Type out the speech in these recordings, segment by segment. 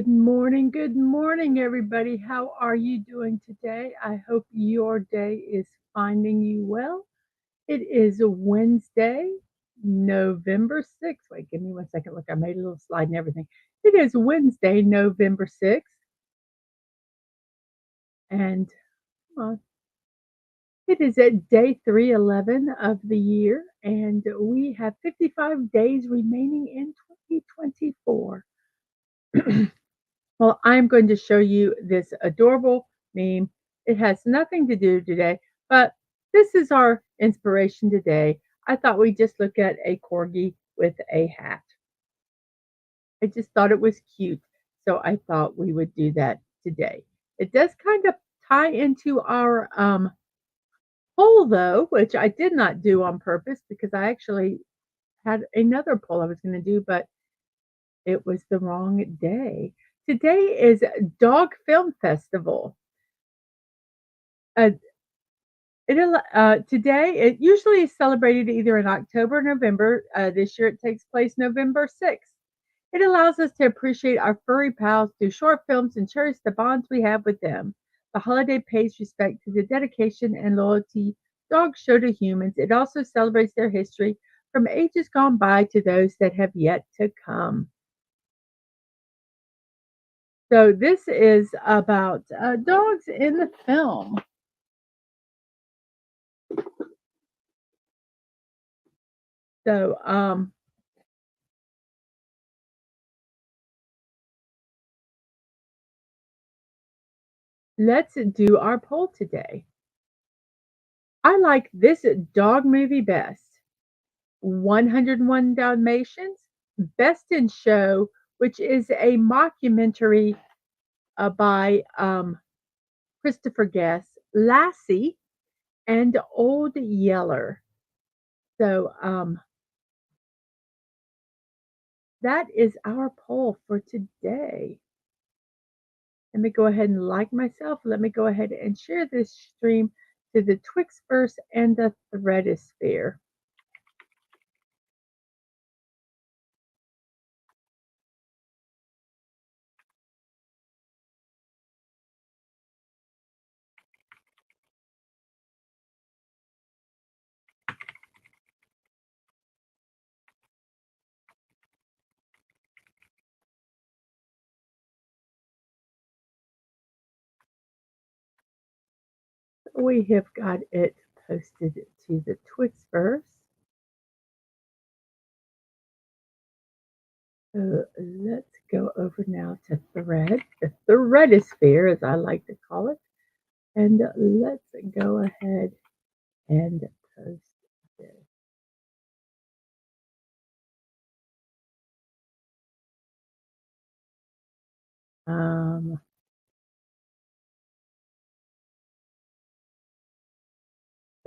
Good morning, everybody. How are you doing today? I hope your day is finding you well. It is Wednesday, November 6th. Wait, give me 1 second. Look, I made a little slide and everything. It is Wednesday, November 6th, and uh, it is at day 311 of the year, and we have 55 days remaining in 2024. Well, I'm going to show you this adorable meme. It has nothing to do today, but this is our inspiration today. I thought we'd just look at a corgi with a hat. I just thought it was cute, so I thought we would do that today. It does kind of tie into our poll, though, which I did not do on purpose because I actually had another poll I was going to do, but it was the wrong day. Today is Dog Film Festival. Uh, today, it usually is celebrated either in October or November. This year it takes place November 6th. It allows us to appreciate our furry pals through short films and cherish the bonds we have with them. The holiday pays respect to the dedication and loyalty dogs show to humans. It also celebrates their history from ages gone by to those that have yet to come. So this is about dogs in the film. So let's do our poll today. I like this dog movie best. 101 Dalmatians, Best in Show, which is a mockumentary by Christopher Guest, Lassie, and Old Yeller. So that is our poll for today. Let me go ahead and like myself. Let me go ahead and share this stream to the Twixverse and the Threadosphere. We have got it posted to the Twixverse. So let's go over now to Thread, the Threadosphere, as I like to call it. And let's go ahead and post this.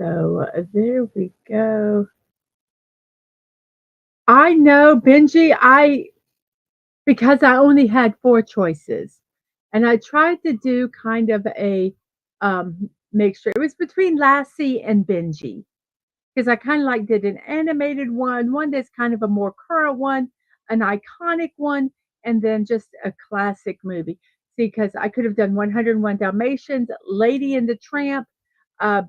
So there we go. I know, Benji, because I only had 4 choices, and I tried to do kind of a mixture. It was between Lassie and Benji because I kind of like did an animated one that's kind of a more current one, an iconic one, and then just a classic movie. See, because I could have done 101 Dalmatians, Lady and the Tramp,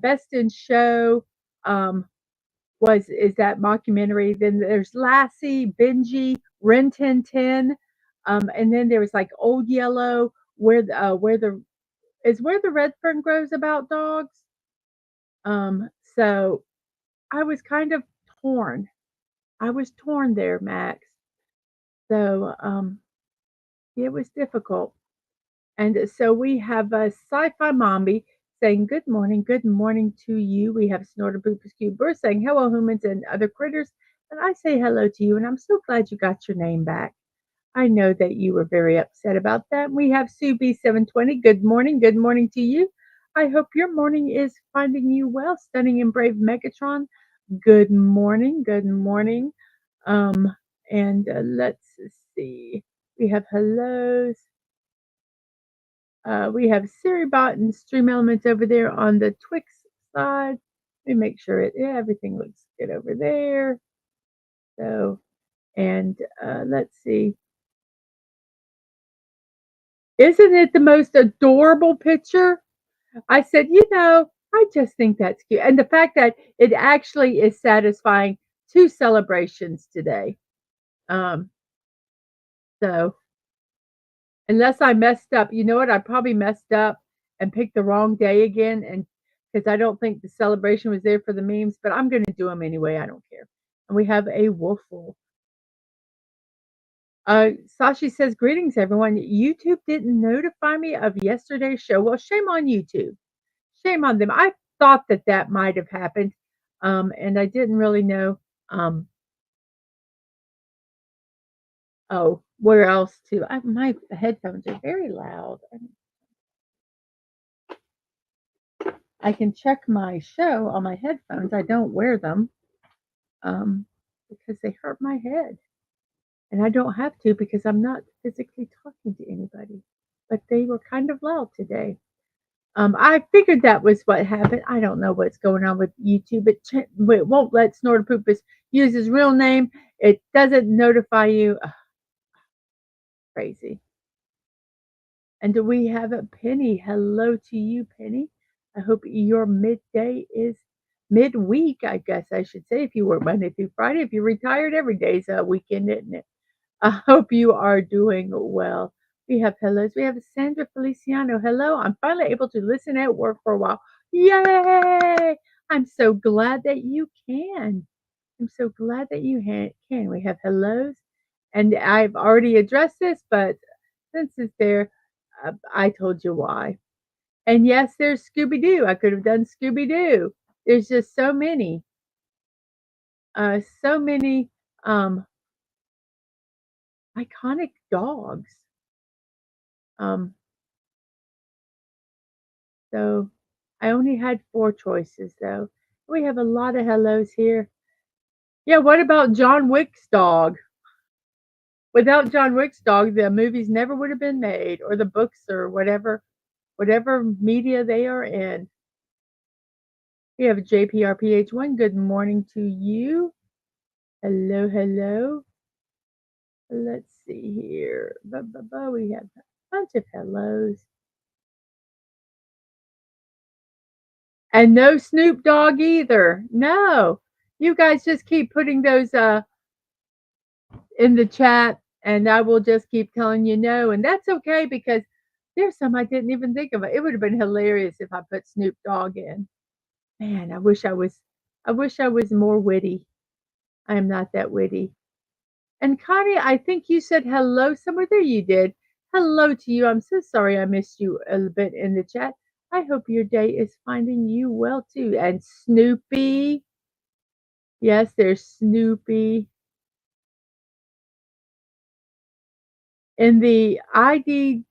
Best in Show, is that mockumentary. Then there's Lassie, Benji, Rin Tin Tin, and then there was like Old Yellow, where the red fern grows about dogs. So I was kind of torn. I was torn there, Max. So it was difficult. And so we have a sci-fi mommy saying good morning to you. We have Snorter Boopers Cube. We're saying hello humans and other critters. And I say hello to you, and I'm so glad you got your name back. I know that you were very upset about that. We have Sue B720. Good morning to you. I hope your morning is finding you well. Stunning and brave Megatron. Good morning. Um, and let's see. We have hellos. We have Siribot and Stream Elements over there on the Twix side. Let me make sure everything looks good over there. So, and let's see. Isn't it the most adorable picture? I said, I just think that's cute. And the fact that it actually is satisfying 2 celebrations today. Um, so unless I messed up, you know what? I probably messed up and picked the wrong day again, and because I don't think the celebration was there for the memes, but I'm gonna do them anyway, I don't care. And we have a woofle. Sashi says, "Greetings, everyone. YouTube didn't notify me of yesterday's show." Well, shame on YouTube. Shame on them. I thought that that might have happened, and I didn't really know, um, where else to. My headphones are very loud. I can check my show on my headphones. I don't wear them, because they hurt my head, and I don't have to because I'm not physically talking to anybody. But they were kind of loud today. I figured that was what happened. I don't know what's going on with YouTube. It won't let Snortapoopus use his real name. It doesn't notify you. Ugh, crazy. And do we have a Penny? Hello to you, Penny. I hope your midday is midweek, I guess I should say, if you work Monday through Friday. If you're retired, every day's a weekend, isn't it? I hope you are doing well. We have hellos. We have Sandra Feliciano. Hello. I'm finally able to listen at work for a while. Yay! I'm so glad that you can. I'm so glad that you can. We have hellos. And I've already addressed this, but since it's there, I told you why. And yes, there's Scooby Doo. I could have done Scooby Doo. There's just so many um, iconic dogs. Um, So I only had 4 choices though. We have a lot of hellos here. Yeah, what about John Wick's dog? Without John Wick's dog, the movies never would have been made, or the books, or whatever media they are in. We have JPRPH1. Good morning to you. Hello, hello. Let's see here. We have a bunch of hellos. And no Snoop Dogg either. No. You guys just keep putting those in the chat, and I will just keep telling you no, and that's okay because there's some I didn't even think of. It would have been hilarious if I put Snoop Dogg in. Man, I wish I was more witty. I am not that witty. And Connie, I think you said hello somewhere. There you did. Hello to you. I'm so sorry I missed you a little bit in the chat. I hope your day is finding you well too. And Snoopy. Yes, there's Snoopy. In the ID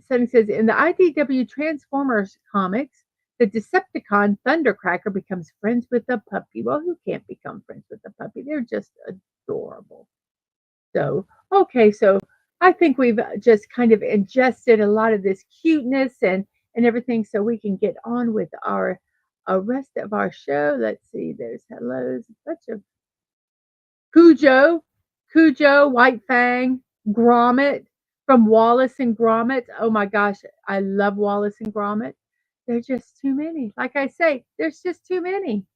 Sunny says, in the IDW Transformers comics, the Decepticon Thundercracker becomes friends with a puppy. Well, who can't become friends with a puppy? They're just adorable. So, okay, so I think we've just kind of ingested a lot of this cuteness and everything, so we can get on with our rest of our show. Let's see, there's hellos, a bunch of Cujo, White Fang, Gromit from Wallace and Gromit. Oh my gosh, I love Wallace and Gromit. There's just too many. Like I say, there's just too many.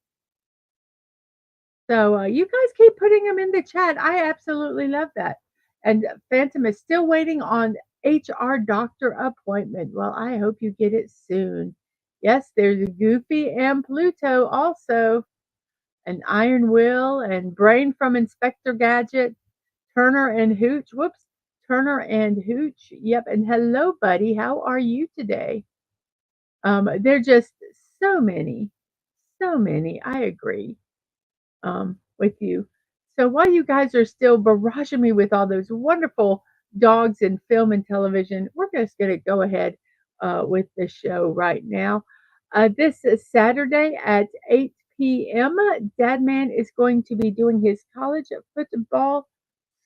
So you guys keep putting them in the chat. I absolutely love that. And Phantom is still waiting on HR doctor appointment. Well, I hope you get it soon. Yes, there's Goofy and Pluto also, and Iron Will and Brain from Inspector Gadget. Turner and Hooch. Whoops. Turner and Hooch. Yep. And hello, buddy. How are you today? They're just so many. So many. I agree with you. So while you guys are still barraging me with all those wonderful dogs in film and television, we're just going to go ahead with the show right now. This is Saturday at 8 p.m. Dadman is going to be doing his college football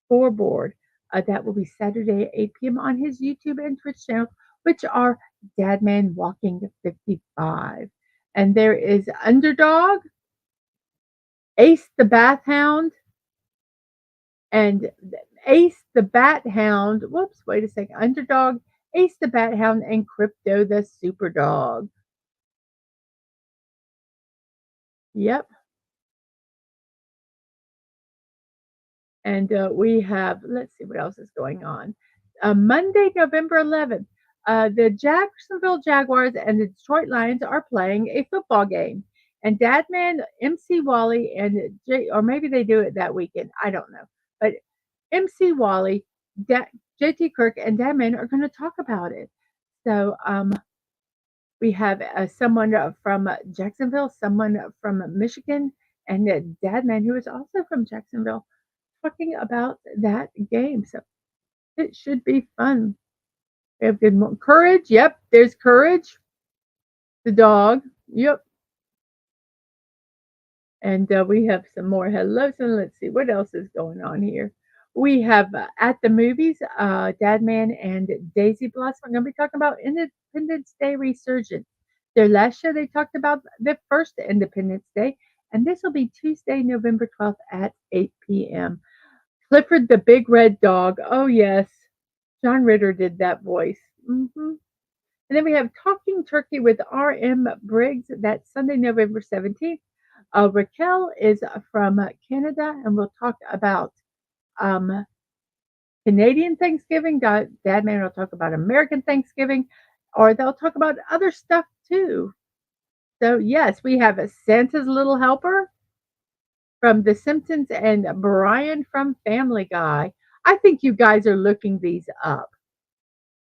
scoreboard. That will be Saturday at 8 p.m. on his YouTube and Twitch channel, which are DadmanWalking55. And there is Underdog, Ace the Bath Hound, and Ace the Bat Hound. Whoops, wait a second. Underdog, Ace the Bat Hound, and Crypto the Super Dog. Yep. And we have, let's see what else is going on. Monday, November 11th, the Jacksonville Jaguars and the Detroit Lions are playing a football game. And Dadman, MC Wally, and or maybe they do it that weekend. I don't know. But MC Wally, JT Kirk, and Dadman are going to talk about it. So we have someone from Jacksonville, someone from Michigan, and Dadman, who is also from Jacksonville, talking about that game. So it should be fun. We have good Courage. Yep, there's Courage, the dog. Yep. And we have some more hellos. And let's see what else is going on here. We have at the movies, Dadman and Daisy Blossom. I'm going to be talking about Independence Day Resurgence. Their last show, they talked about the first Independence Day. And this will be Tuesday, November 12th at 8 p.m. Clifford the Big Red Dog. Oh, yes. John Ritter did that voice. And then we have Talking Turkey with R.M. Briggs. That's Sunday, November 17th. Raquel is from Canada, and we'll talk about um, Canadian Thanksgiving. Dadman will talk about American Thanksgiving, or they'll talk about other stuff too. So, yes, we have Santa's Little Helper from The Simpsons and Brian from Family Guy. I think you guys are looking these up.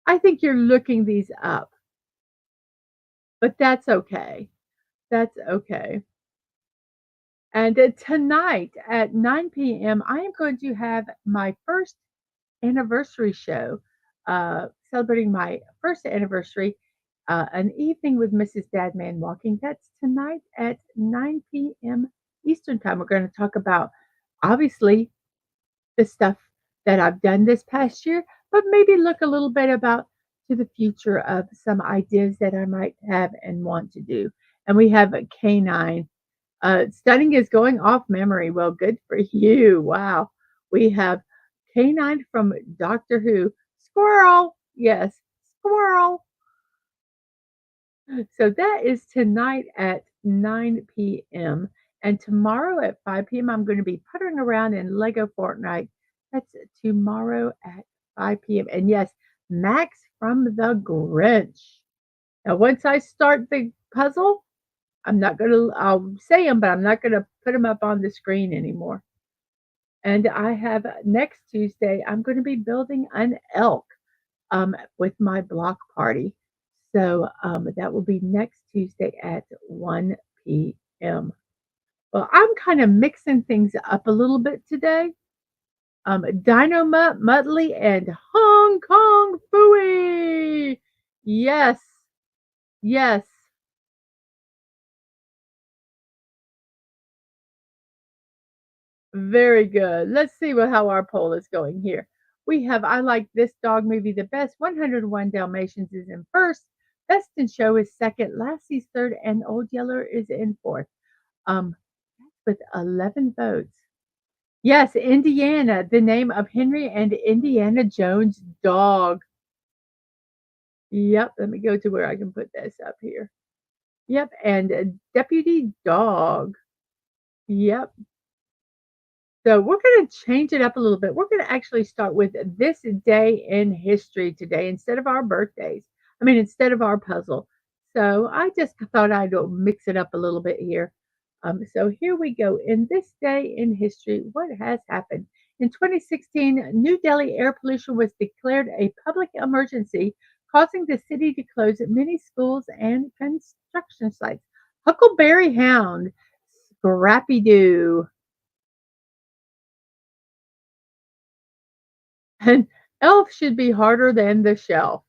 I think you're looking these up, but that's okay. That's okay. And tonight at 9 p.m., I am going to have my first anniversary show, celebrating my first anniversary, an evening with Mrs. Dadman Walking. That's tonight at 9 p.m. Eastern Time. We're going to talk about, obviously, the stuff that I've done this past year, but maybe look a little bit about to the future of some ideas that I might have and want to do. And we have a canine. Studying is going off memory. Well, good for you. Wow. We have canine from Doctor Who. Squirrel. Yes, squirrel. So that is tonight at 9 p.m. And tomorrow at 5 p.m., I'm going to be puttering around in Lego Fortnite. That's tomorrow at 5 p.m. And yes, Max from the Grinch. Now, once I start the puzzle, I'll say them, but I'm not going to put them up on the screen anymore. And I have next Tuesday, I'm going to be building an elk with my block party. So that will be next Tuesday at 1 p.m. Well, I'm kind of mixing things up a little bit today. Dino Muttley and Hong Kong Fooey. Yes, yes. Very good. Let's see how our poll is going here. We have I Like This Dog Movie the Best. 101 Dalmatians is in first. Best in Show is second. Lassie's third. And Old Yeller is in fourth. Um, with 11 votes. Yes, Indiana, the name of Henry and Indiana Jones' dog. Yep, let me go to where I can put this up here. Yep, and Deputy Dog. Yep. So we're going to change it up a little bit. We're going to actually start with this day in history today instead of our birthdays. I mean, instead of our puzzle. So I just thought I'd mix it up a little bit here. So here we go. In this day in history, what has happened? In 2016, New Delhi air pollution was declared a public emergency, causing the city to close many schools and construction sites. Huckleberry Hound, Scrappy Doo. And Elf should be harder than the shelf.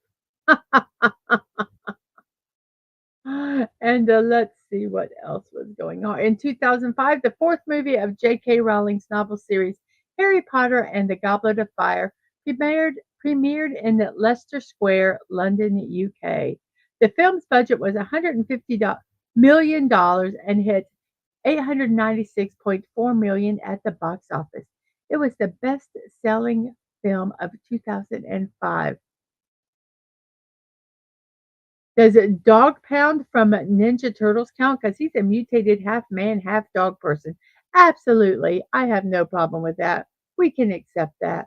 And let's see what else was going on. In 2005, the fourth movie of J.K. Rowling's novel series, Harry Potter and the Goblet of Fire, premiered in Leicester Square, London, UK. The film's budget was $150 million and hit 896.4 million at the box office. It was the best-selling film of 2005. Does a Dog Pound from Ninja Turtles count? Because he's a mutated half man, half dog person. Absolutely. I have no problem with that. We can accept that.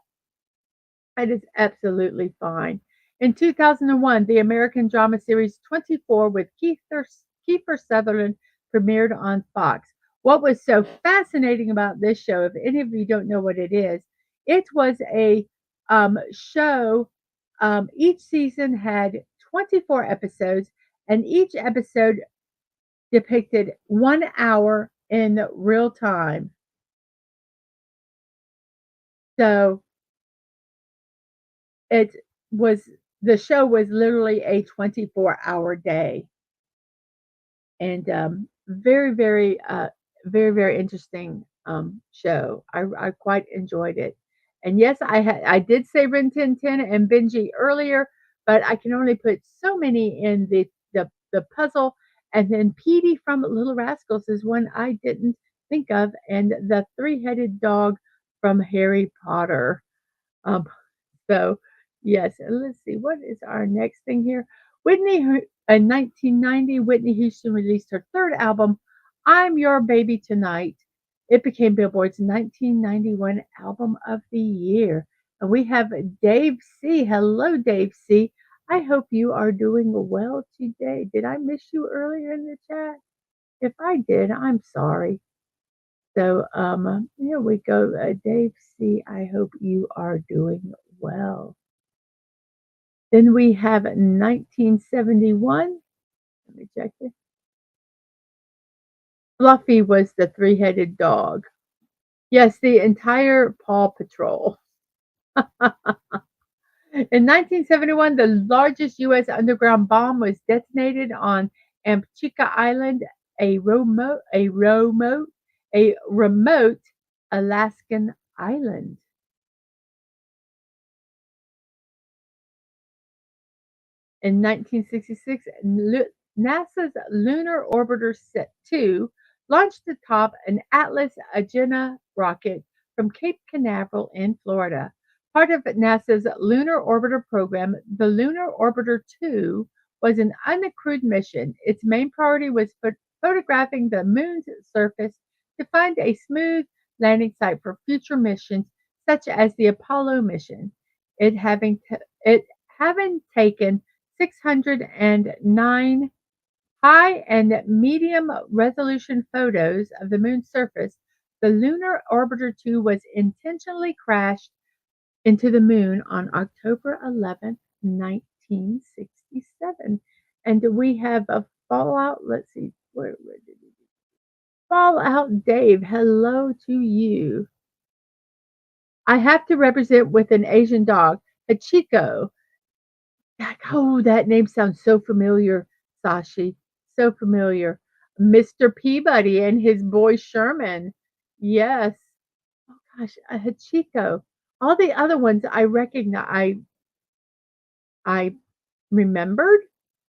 That is absolutely fine. In 2001, the American drama series 24 with Kiefer Sutherland premiered on Fox. What was so fascinating about this show, if any of you don't know what it was a show. Each season had 24 episodes, and each episode depicted 1 hour in real time. So it was the show was literally a 24-hour day, and very interesting show. I quite enjoyed it. And yes, I did say Rin Tin Tin and Benji earlier, but I can only put so many in the puzzle. And then Petey from Little Rascals is one I didn't think of, and the three-headed dog from Harry Potter. Um, so, yes, and let's see, what is our next thing here? In 1990, Whitney Houston released her third album, I'm Your Baby Tonight. It became Billboard's 1991 Album of the Year. And we have Dave C. Hello, Dave C. I hope you are doing well today. Did I miss you earlier in the chat? If I did, I'm sorry. So, here we go. Dave C., I hope you are doing well. Then we have 1971. Let me check it. Fluffy was the three-headed dog. Yes, the entire Paw Patrol. In 1971, the largest U.S. underground bomb was detonated on Amchitka Island, a remote Alaskan island. In 1966, NASA's Lunar Orbiter Set 2 launched atop an Atlas Agena rocket from Cape Canaveral in Florida. Part of NASA's Lunar Orbiter program, the Lunar Orbiter 2 was an uncrewed mission. Its main priority was photographing the moon's surface to find a smooth landing site for future missions, such as the Apollo mission. It having taken 609 high and medium resolution photos of the moon's surface, the Lunar Orbiter 2 was intentionally crashed into the moon on October 11th, 1967. And we have a fallout. Let's see, where did we go? Fallout Dave, hello to you. I have to represent with an Asian dog, Hachiko. Oh, that name sounds so familiar, Sashi. So familiar. Mr. Peabody and his boy Sherman. Yes. Oh gosh, Hachiko. All the other ones I recognize. I remembered.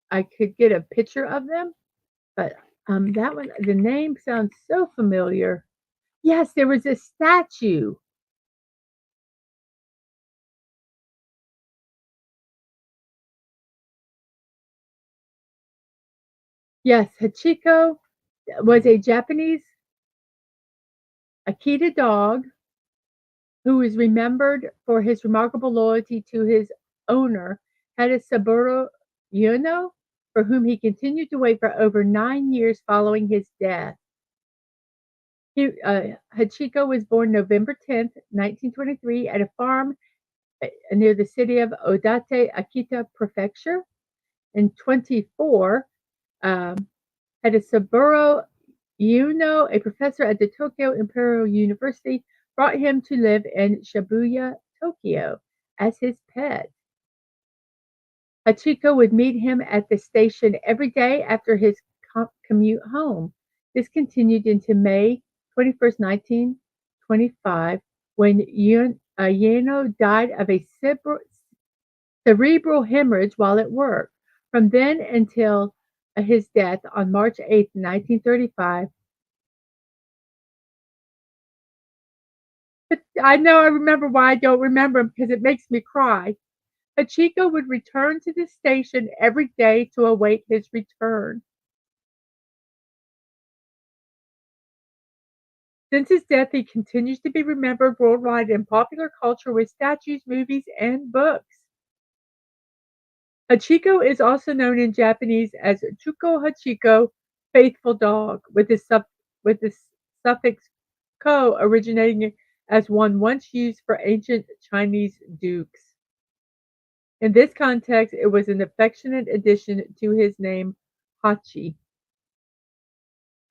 I could get a picture of them, but that one, the name sounds so familiar. Yes, there was a statue. Yes, Hachiko was a Japanese Akita dog who is remembered for his remarkable loyalty to his owner, Saburo Yuno, for whom he continued to wait for over 9 years following his death. Hachiko was born November 10th, 1923, at a farm near the city of Odate, Akita Prefecture. In 24, Saburo Yuno, a professor at the Tokyo Imperial University, brought him to live in Shibuya, Tokyo, as his pet. Hachiko would meet him at the station every day after his commute home. This continued into May 21st, 1925, when Yano died of a cerebral hemorrhage while at work. From then until his death on March 8th, 1935, but I know I remember why I don't remember him because it makes me cry. Hachiko would return to the station every day to await his return. Since his death, he continues to be remembered worldwide in popular culture with statues, movies, and books. Hachiko is also known in Japanese as Chuko Hachiko, faithful dog, with the suffix ko originating as one once used for ancient Chinese dukes. In this context, it was an affectionate addition to his name, Hachi.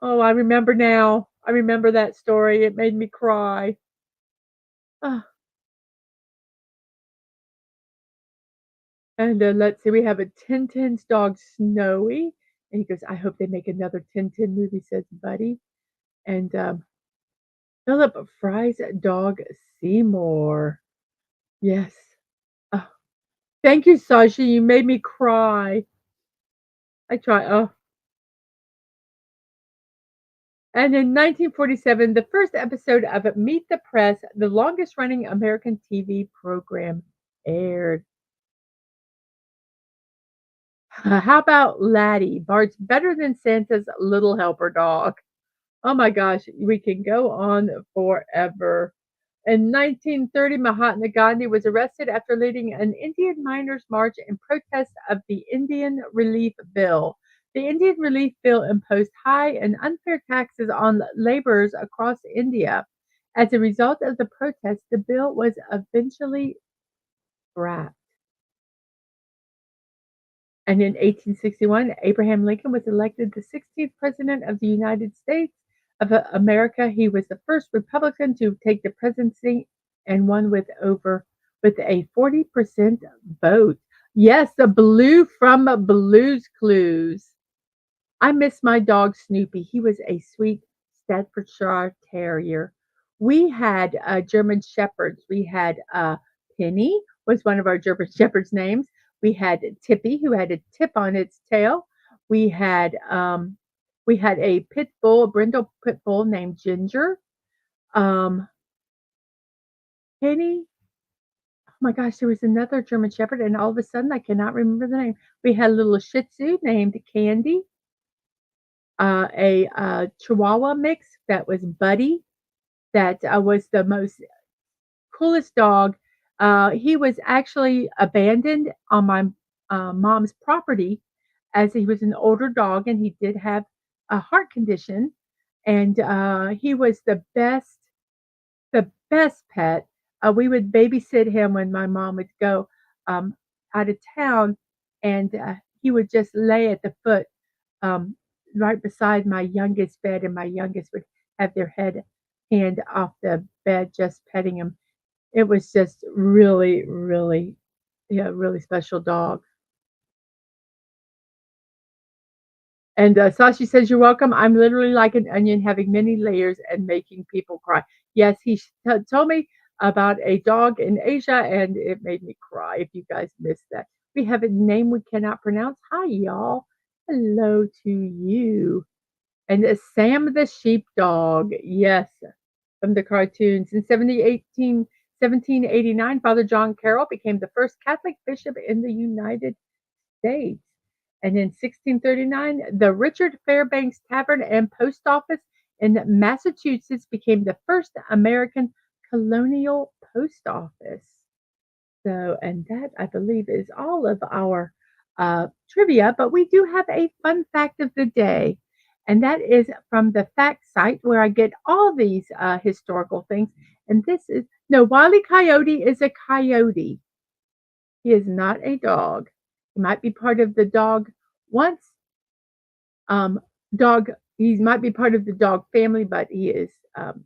Oh, I remember now. I remember that story. It made me cry. Ah, and let's see, we have a Tintin's dog, Snowy. And he goes, I hope they make another Tintin movie, says Buddy. And Philip Fry's dog, Seymour. Yes. Oh, thank you, Sasha. You made me cry. I try. Oh. And in 1947, the first episode of Meet the Press, the longest running American TV program, aired. How about Laddie? Bart's better than Santa's little helper dog. Oh my gosh, we can go on forever. In 1930, Mahatma Gandhi was arrested after leading an Indian miners' march in protest of the Indian Relief Bill. The Indian Relief Bill imposed high and unfair taxes on laborers across India. As a result of the protest, the bill was eventually scrapped. And in 1861, Abraham Lincoln was elected the 16th President of the United States of America. He was the first Republican to take the presidency and won with a 40% vote. Yes, the blue from Blue's Clues. I miss my dog Snoopy. He was a sweet Staffordshire Terrier. We had German Shepherds. We had Penny was one of our German Shepherds names. We had Tippy, who had a tip on its tail. We had um, we had a pit bull, a brindle pit bull named Ginger. Um, Penny. Oh my gosh, there was another German Shepherd, and all of a sudden I cannot remember the name. We had a little Shih Tzu named Candy, a Chihuahua mix that was Buddy, that was the most coolest dog. He was actually abandoned on my mom's property as he was an older dog and he did have a heart condition. And he was the best pet. We would babysit him when my mom would go um, out of town, and he would just lay at the foot um, right beside my youngest bed, and my youngest would have their hand off the bed, just petting him. It was just really, really, yeah, really special dog. And Sashi says, "You're welcome. I'm literally like an onion, having many layers and making people cry." Yes, he told me about a dog in Asia, and it made me cry. If you guys missed that, we have a name we cannot pronounce. Hi, y'all. Hello to you. And Sam the sheepdog. Yes, from the cartoons. In 1789, Father John Carroll became the first Catholic bishop in the United States. And in 1639, the Richard Fairbanks Tavern and Post Office in Massachusetts became the first American colonial post office. So, and that I believe is all of our trivia, but we do have a fun fact of the day. And that is from the fact site where I get all these historical things. And this is no, Wile E. Coyote is a coyote. He is not a dog. He might be part of the dog once um, dog. He might be part of the dog family, but he is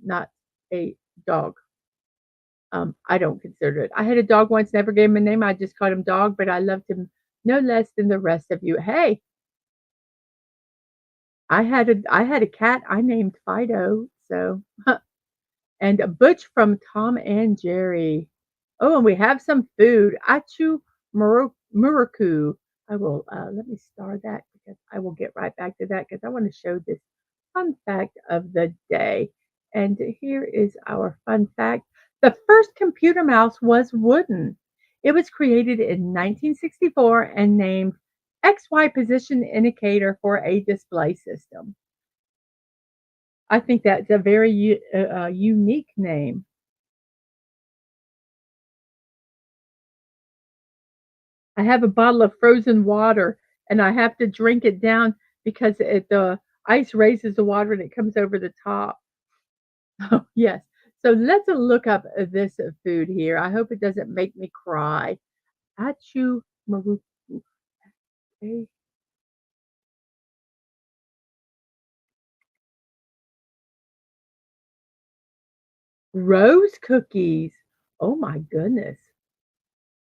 not a dog. I don't consider it. I had a dog once, never gave him a name. I just called him Dog, but I loved him no less than the rest of you. Hey, I had a cat I named Fido. So and a Butch from Tom and Jerry. Oh, and we have some food. Achu Muraku. I will let me star that because I will get right back to that because I want to show this fun fact of the day. And here is our fun fact. The first computer mouse was wooden. It was created in 1964 and named XY Position Indicator for a Display System. I think that's a very unique name. I have a bottle of frozen water, and I have to drink it down because the ice raises the water and it comes over the top. Oh, yes. So let's look up this food here. I hope it doesn't make me cry. Achu maruku. Okay. Rose cookies. Oh my goodness.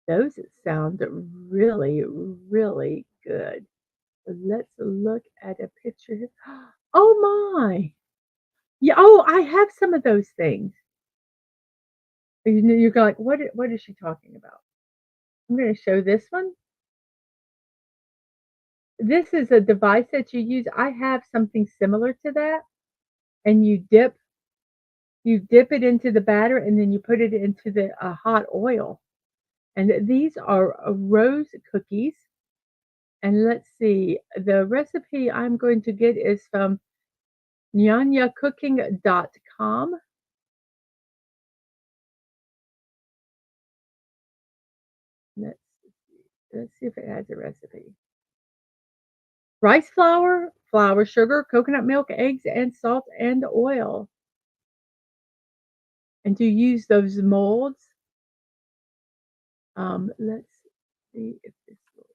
Those sound really, really good. Let's look at a picture here. Oh my. Yeah, oh, I have some of those things. You're like, what is she talking about? I'm gonna show this one. This is a device that you use. I have something similar to that, and you dip it into the batter, and then you put it into the hot oil. And these are rose cookies. And let's see, the recipe I'm going to get is from nyanyacooking.com. Let's let's see if it has a recipe. Rice flour, flour, sugar, coconut milk, eggs, and salt and oil. And to use those molds, let's see if this will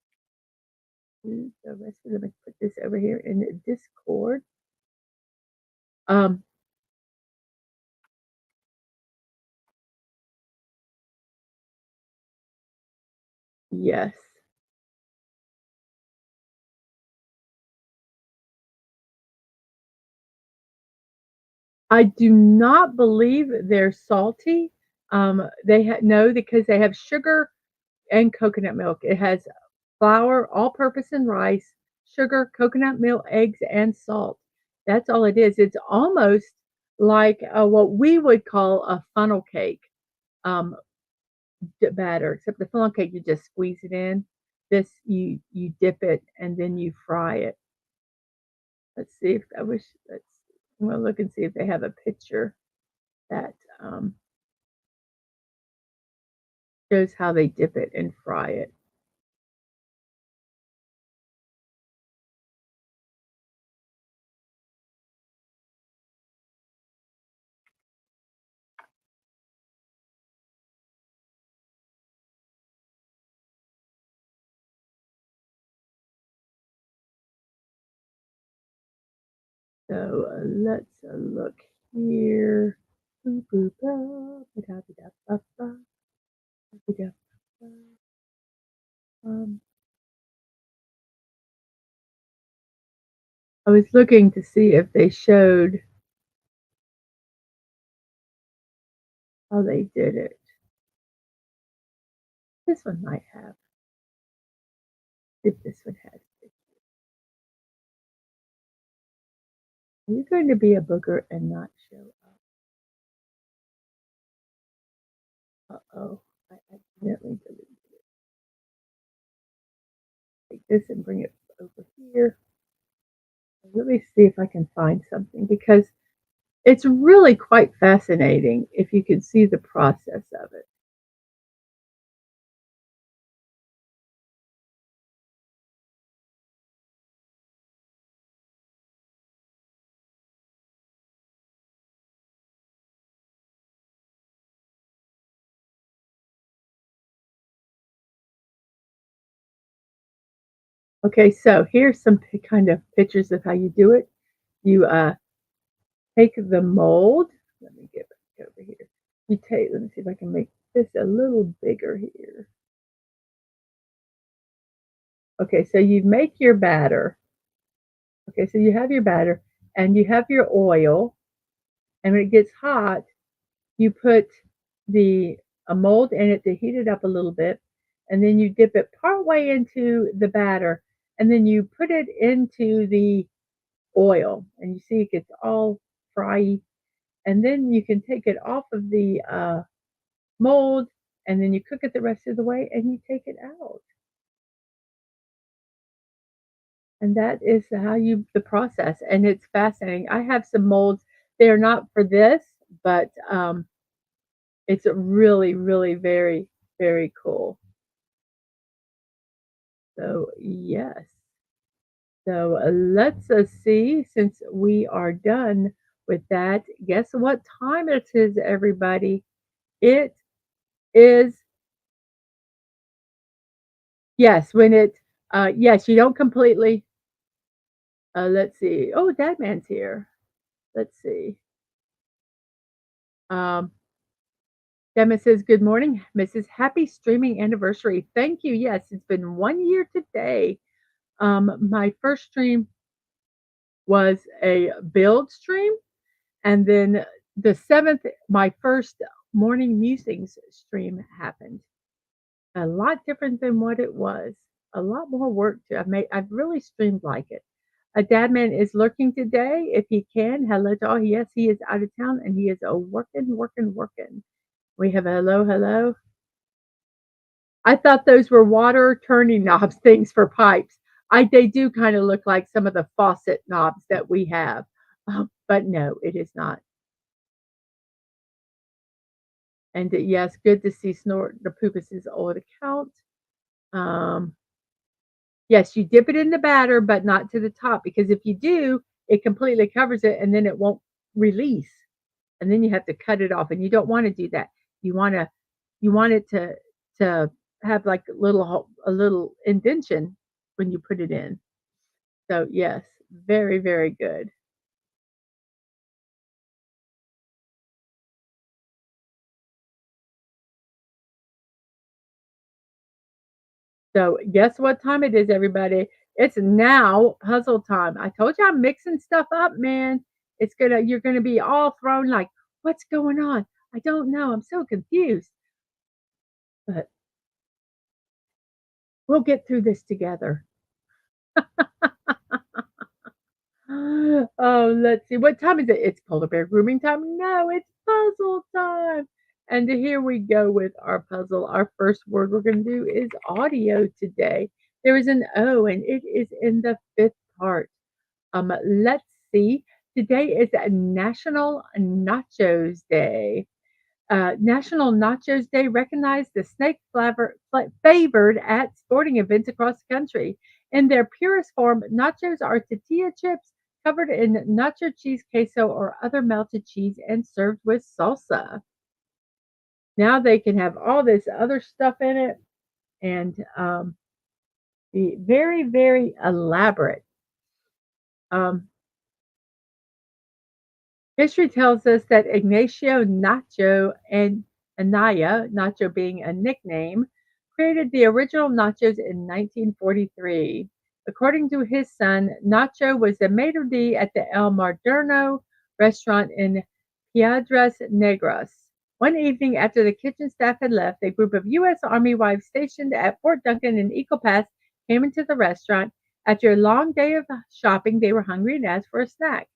do the recipe. Let me put this over here in the Discord. Um, yes. I do not believe they're salty. No, because they have sugar and coconut milk. It has flour, all-purpose and rice, sugar, coconut milk, eggs, and salt. That's all it is. It's almost like what we would call a funnel cake um, batter, except the funnel cake you just squeeze it in. This you dip it and then you fry it. Let's see if I wish. I'm gonna look and see if they have a picture that shows how they dip it and fry it. So let's look here. Um, I was looking to see if they showed how they did it. This one might have. If this one has. Are you going to be a booger and not show up? Uh-oh. I accidentally deleted it. Take this and bring it over here. Let me see if I can find something because it's really quite fascinating if you can see the process of it. Okay, so here's some kind of pictures of how you do it. You take the mold. Let me get back over here. Let me see if I can make this a little bigger here. Okay, so you make your batter. Okay, so you have your batter and you have your oil. And when it gets hot, you put a mold in it to heat it up a little bit. And then you dip it part way into the batter. And then you put it into the oil. And you see it gets all fry. And then you can take it off of the mold and then you cook it the rest of the way and you take it out. And that is how you the process, and it's fascinating. I have some molds. They are not for this, but it's really, really very, very cool. So yes. So let's see. Since we are done with that, guess what time it is, everybody? It is yes. When it yes, you don't completely. Let's see. Oh, Dadman's here. Let's see. Um, Gemma says, "Good morning, Mrs. Happy streaming anniversary. Thank you. Yes, it's been 1 year today. My first stream was a build stream, and then the seventh, my first Morning Musings stream happened. A lot different than what it was. A lot more work to I've made. I've really streamed like it. A Dadman is lurking today. If he can, hello to all. Yes, he is out of town and he is a working, working, working. We have a hello, hello. I thought those were water turning knobs things for pipes. They do kind of look like some of the faucet knobs that we have, but no, it is not. And yes, good to see Snort the Poopus's old account. Um, yes, you dip it in the batter, but not to the top because if you do, it completely covers it and then it won't release. And then you have to cut it off, and you don't want to do that. You want to you want it to have like a little indentation when you put it in. So yes, very, very good. So guess what time it is, everybody? It's now puzzle time. I told you I'm mixing stuff up, man. You're gonna be all thrown like, what's going on? I don't know. I'm so confused. But we'll get through this together. Oh, let's see. What time is it? It's polar bear grooming time. No, it's puzzle time. And here we go with our puzzle. Our first word we're going to do is audio today. There is an O and it is in the fifth part. Let's see. Today is National Nachos Day. National Nachos Day recognized the snake favored at sporting events across the country. In their purest form, nachos are tortilla chips covered in nacho cheese, queso, or other melted cheese and served with salsa. Now they can have all this other stuff in it and be very, very elaborate. Um, History tells us that Ignacio Nacho and Anaya, Nacho being a nickname, created the original nachos in 1943. According to his son, Nacho was the maitre d' at the El Moderno restaurant in Piedras Negras. One evening after the kitchen staff had left, a group of U.S. Army wives stationed at Fort Duncan in Eagle Pass came into the restaurant. After a long day of shopping, they were hungry and asked for a snack.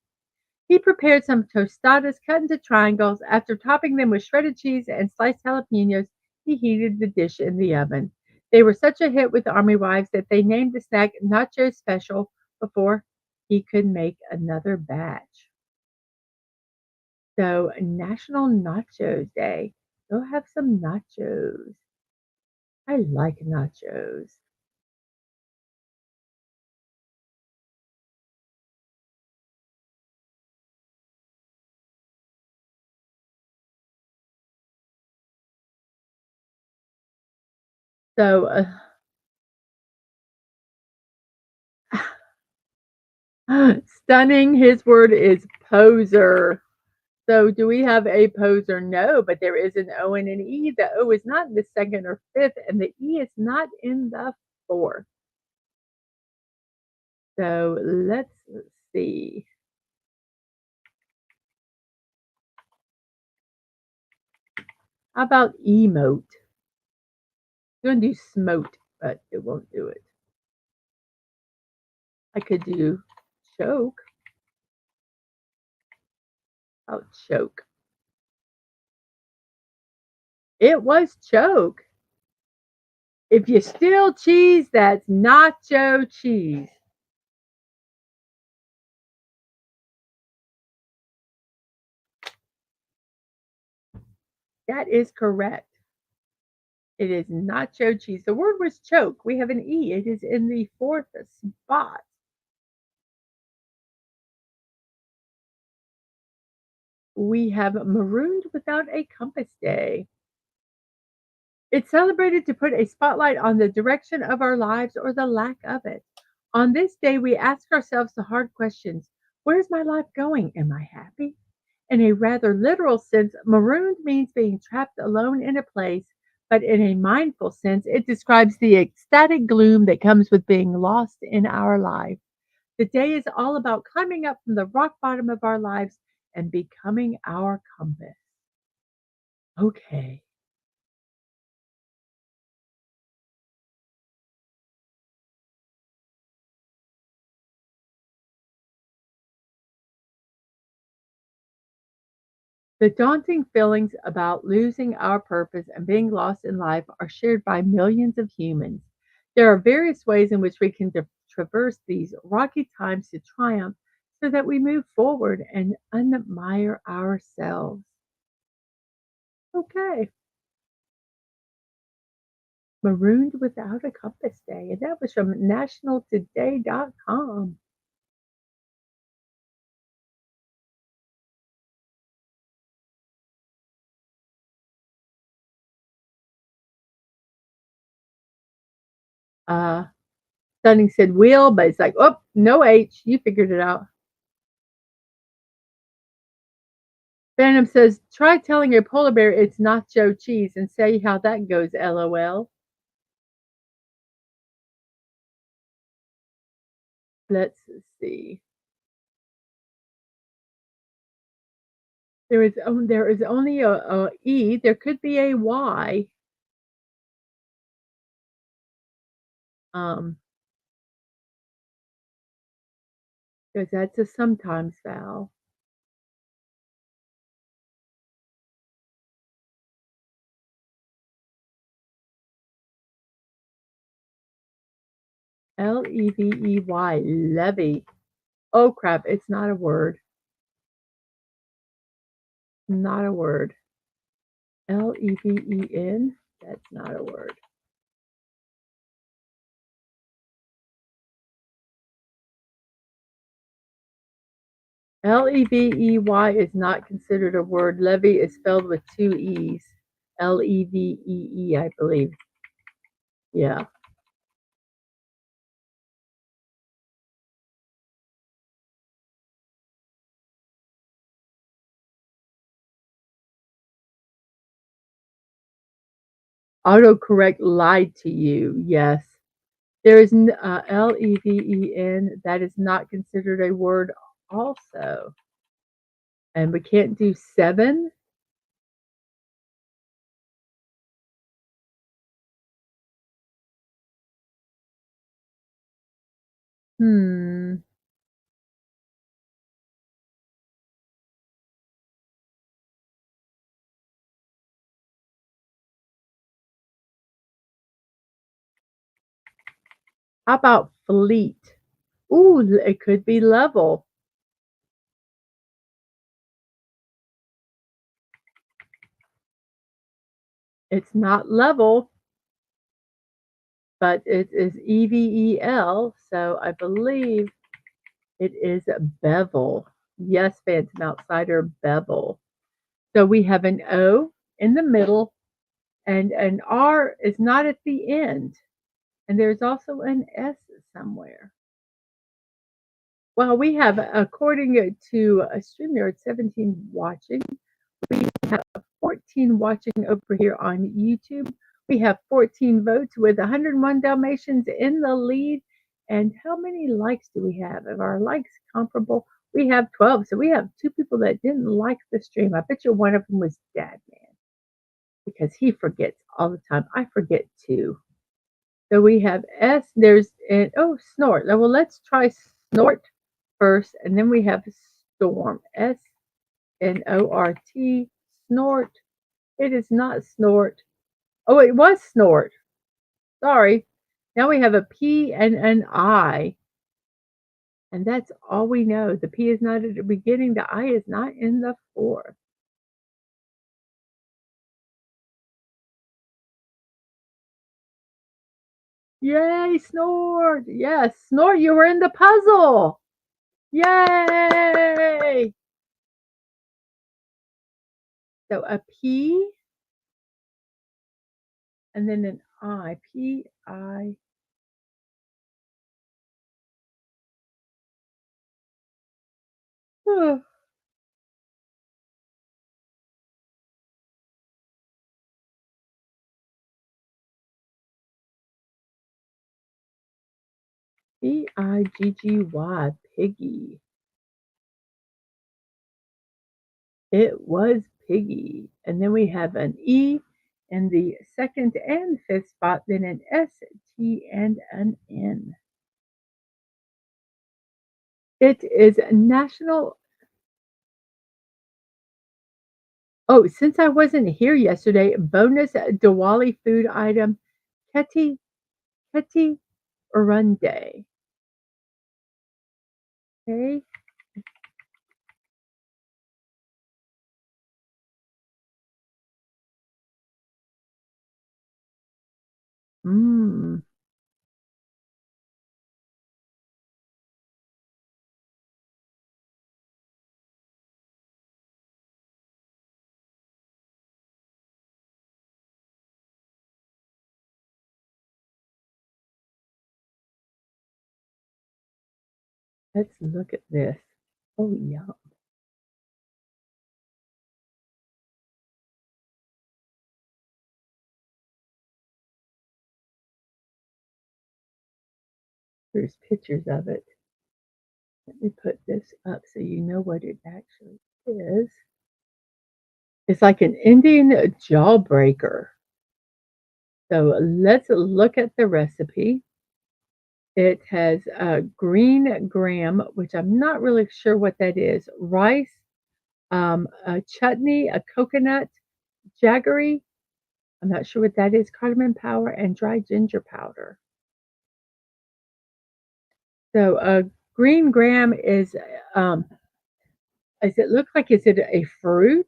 He prepared some tostadas cut into triangles. After topping them with shredded cheese and sliced jalapenos, he heated the dish in the oven. They were such a hit with the Army wives that they named the snack Nacho Special before he could make another batch. So, National Nachos Day. Go have some nachos. I like nachos. So, stunning. His word is poser. So do we have a poser? No, but there is an O and an E. The O is not in the second or fifth, and the E is not in the fourth. So let's see. How about emote? I'm going to do smote, but it won't do it. I could do choke. I'll choke. It was choke. If you steal cheese, that's nacho cheese. That is correct. It is nacho cheese. The word was choke. We have an E. It is in the fourth spot. We have Marooned Without a Compass Day. It's celebrated to put a spotlight on the direction of our lives or the lack of it. On this day, we ask ourselves the hard questions. Where's my life going? Am I happy? In a rather literal sense, marooned means being trapped alone in a place, but in a mindful sense, it describes the ecstatic gloom that comes with being lost in our life. The day is all about climbing up from the rock bottom of our lives and becoming our compass. Okay. The daunting feelings about losing our purpose and being lost in life are shared by millions of humans. There are various ways in which we can traverse these rocky times to triumph so that we move forward and admire ourselves. Okay, Marooned Without a Compass Day, and that was from nationaltoday.com. Uh, Stunning said wheel, but it's like, oh, no H. You figured it out. Phantom says, try telling a polar bear it's nacho cheese and say how that goes, LOL. Let's see. There is only a E. There could be a Y. Um, because that's a sometimes vowel. Levey. Levy. Oh crap! It's not a word. Not a word. Leven. That's not a word. Levey is not considered a word. Levy is spelled with two E's. Levee, I believe. Yeah. Autocorrect lied to you. Yes. There is Leven. That is not considered a word also. And we can't do seven. Hmm. How about fleet? Ooh, it could be level. It's not level, but it is EVEL. So I believe it is bevel. Yes, Phantom Outsider, bevel. So we have an O in the middle, and an R is not at the end. And there's also an S somewhere. Well, we have, according to StreamYard 17 watching, we have 14 watching over here on YouTube. We have 14 votes with 101 Dalmatians in the lead. And how many likes do we have? If our likes comparable, we have 12. So we have two people that didn't like the stream. I bet you one of them was Dadman because he forgets all the time. I forget too. So we have S. There's oh, snort. Well, let's try snort first, and then we have storm. SNORT. Snort. It is not snort. Oh, it was snort. Sorry. Now we have a P and an I, and that's all we know. The P is not at the beginning, the I is not in the fourth. Yay, snort! Yes, snort, you were in the puzzle. Yay! So a P and then an I. P I. Piggy, piggy. It was piggy. And then we have an E in the second and fifth spot, then an S, T, and an N. It is National. Oh, since I wasn't here yesterday, bonus Diwali food item, Keti Keti Urunde. Okay. Mmm. Let's look at this. Oh, yum. There's pictures of it. Let me put this up so you know what it actually is. It's like an Indian jawbreaker. So let's look at the recipe. It has green graham, which I'm not really sure what that is, rice, a chutney, a coconut, jaggery. I'm not sure what that is, cardamom powder, and dried ginger powder. So green graham is, does it look like, is it a fruit?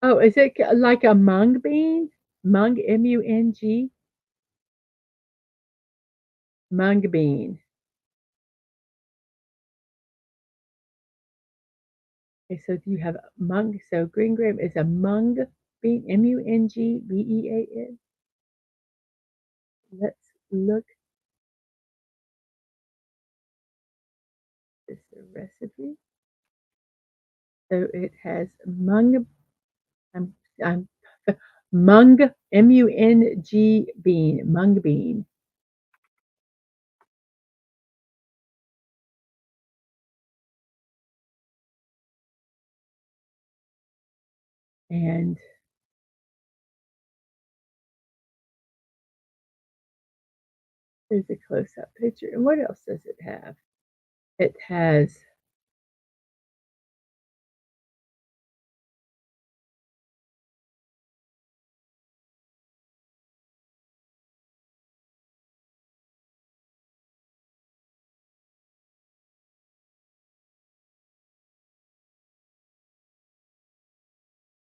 Oh, is it like a mung bean? Mung, M-U-N-G? Mung bean. Okay, so you have mung. So green graham is a mung bean, M-U-N-G-B-E-A-N. Let's look at the recipe. So it has mung, I'm, I'm mung, M-U-N-G bean, mung bean. And there's a close-up picture. And what else does it have? It has,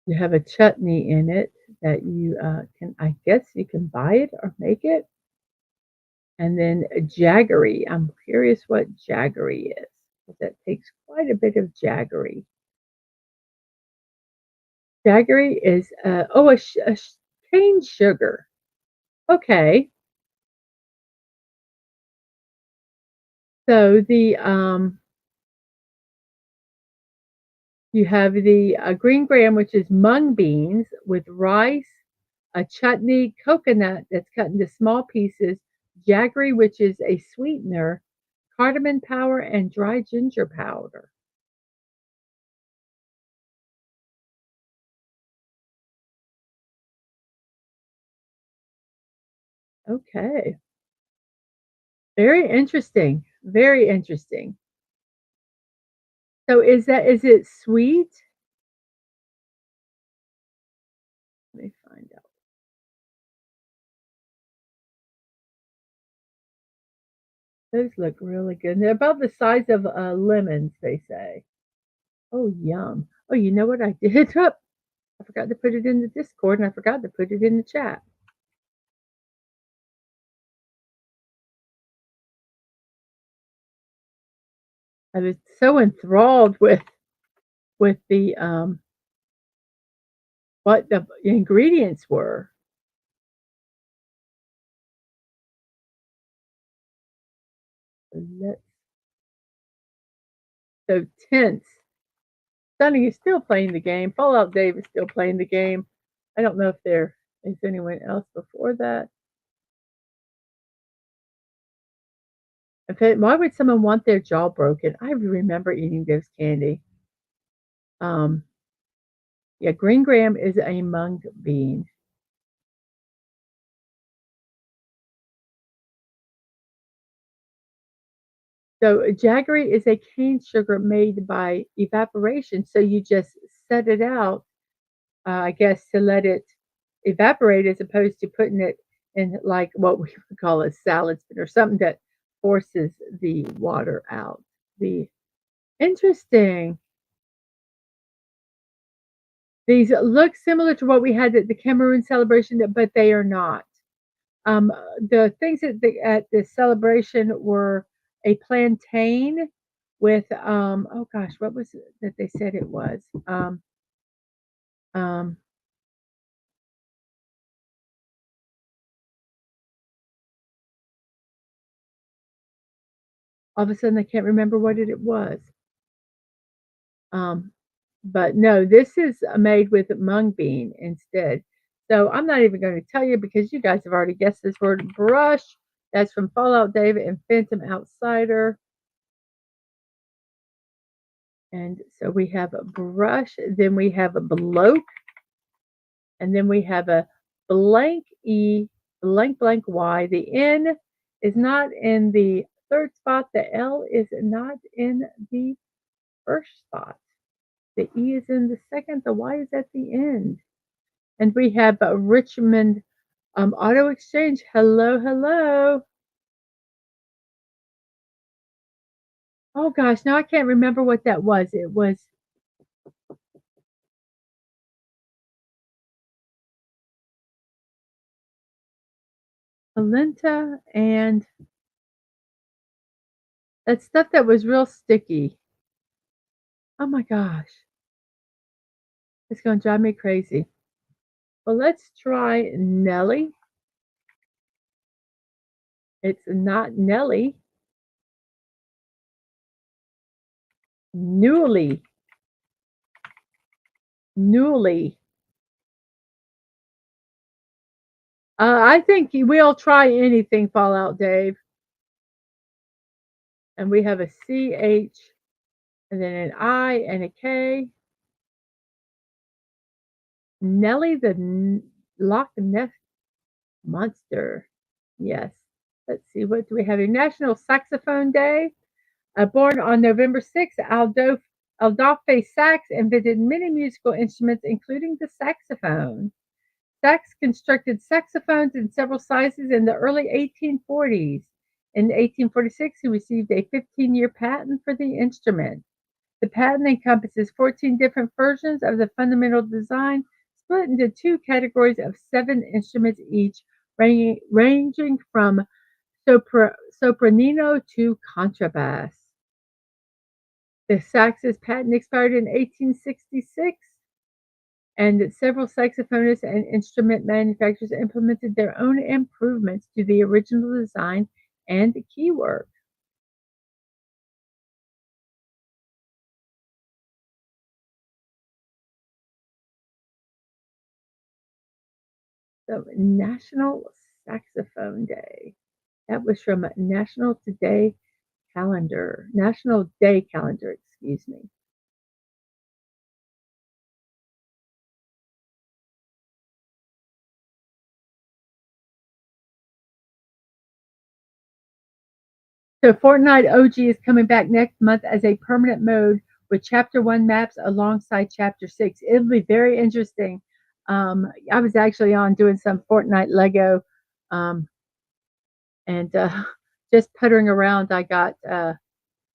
you have a chutney in it that you can, I guess you can buy it or make it. And then jaggery. I'm curious what jaggery is. That takes quite a bit of jaggery. Jaggery is, a cane sugar. Okay. So you have the green graham, which is mung beans with rice, a chutney, coconut that's cut into small pieces, jaggery, which is a sweetener, cardamom powder, and dry ginger powder. Okay. Very interesting. Very interesting. So is it sweet? Let me find out. Those look really good. They're about the size of, lemons, they say. Oh, yum. Oh, you know what I did? Oh, I forgot to put it in the Discord, and I forgot to put it in the chat. I was so enthralled with the, what the ingredients were. Let's so tense. Sonny is still playing the game. Fallout Dave is still playing the game. I don't know if there is anyone else before that. In fact, why would someone want their jaw broken? I remember eating those candy. Um, yeah, green graham is a mung bean. So jaggery is a cane sugar made by evaporation. So you just set it out, I guess, to let it evaporate as opposed to putting it in like what we would call a salad spin or something that forces the water out. The interesting. These look similar to what we had at the Cameroon celebration, but they are not. The things at the celebration were a plantain with oh gosh, what was it that they said it was? Um, all of a sudden I can't remember what it was. Um, but no, this is made with mung bean instead. So I'm not even going to tell you because you guys have already guessed this word brush. That's from Fallout David and Phantom Outsider. And so we have a brush, then we have a bloke, and then we have a blank E, blank blank Y. The N is not in the third spot. The L is not in the first spot. The E is in the second. The Y is at the end. And we have Richmond Auto Exchange. Hello, hello. Oh gosh, now I can't remember what that was. It was Polenta and that stuff that was real sticky. Oh my gosh. It's gonna drive me crazy. Well, let's try Nelly. It's not Nelly. Newly. Newly. I think we'll try anything, Fallout Dave. And we have a CH and then an I and a K. Nelly the Loch Ness Monster. Yes. Let's see, what do we have here? National Saxophone Day. Born on November 6th, Adolphe Sax invented many musical instruments, including the saxophone. Sax constructed saxophones in several sizes in the early 1840s. In 1846, he received a 15-year patent for the instrument. The patent encompasses 14 different versions of the fundamental design, split into two categories of 7 instruments each, ranging from sopranino to contrabass. The sax's patent expired in 1866, and several saxophonists and instrument manufacturers implemented their own improvements to the original design and keywork. So, National Saxophone Day. That was from National Day Calendar, excuse me. So Fortnite OG is coming back next month as a permanent mode with Chapter 1 maps alongside Chapter 6. It'll be very interesting. I was actually on doing some Fortnite Lego um, and just puttering around. I got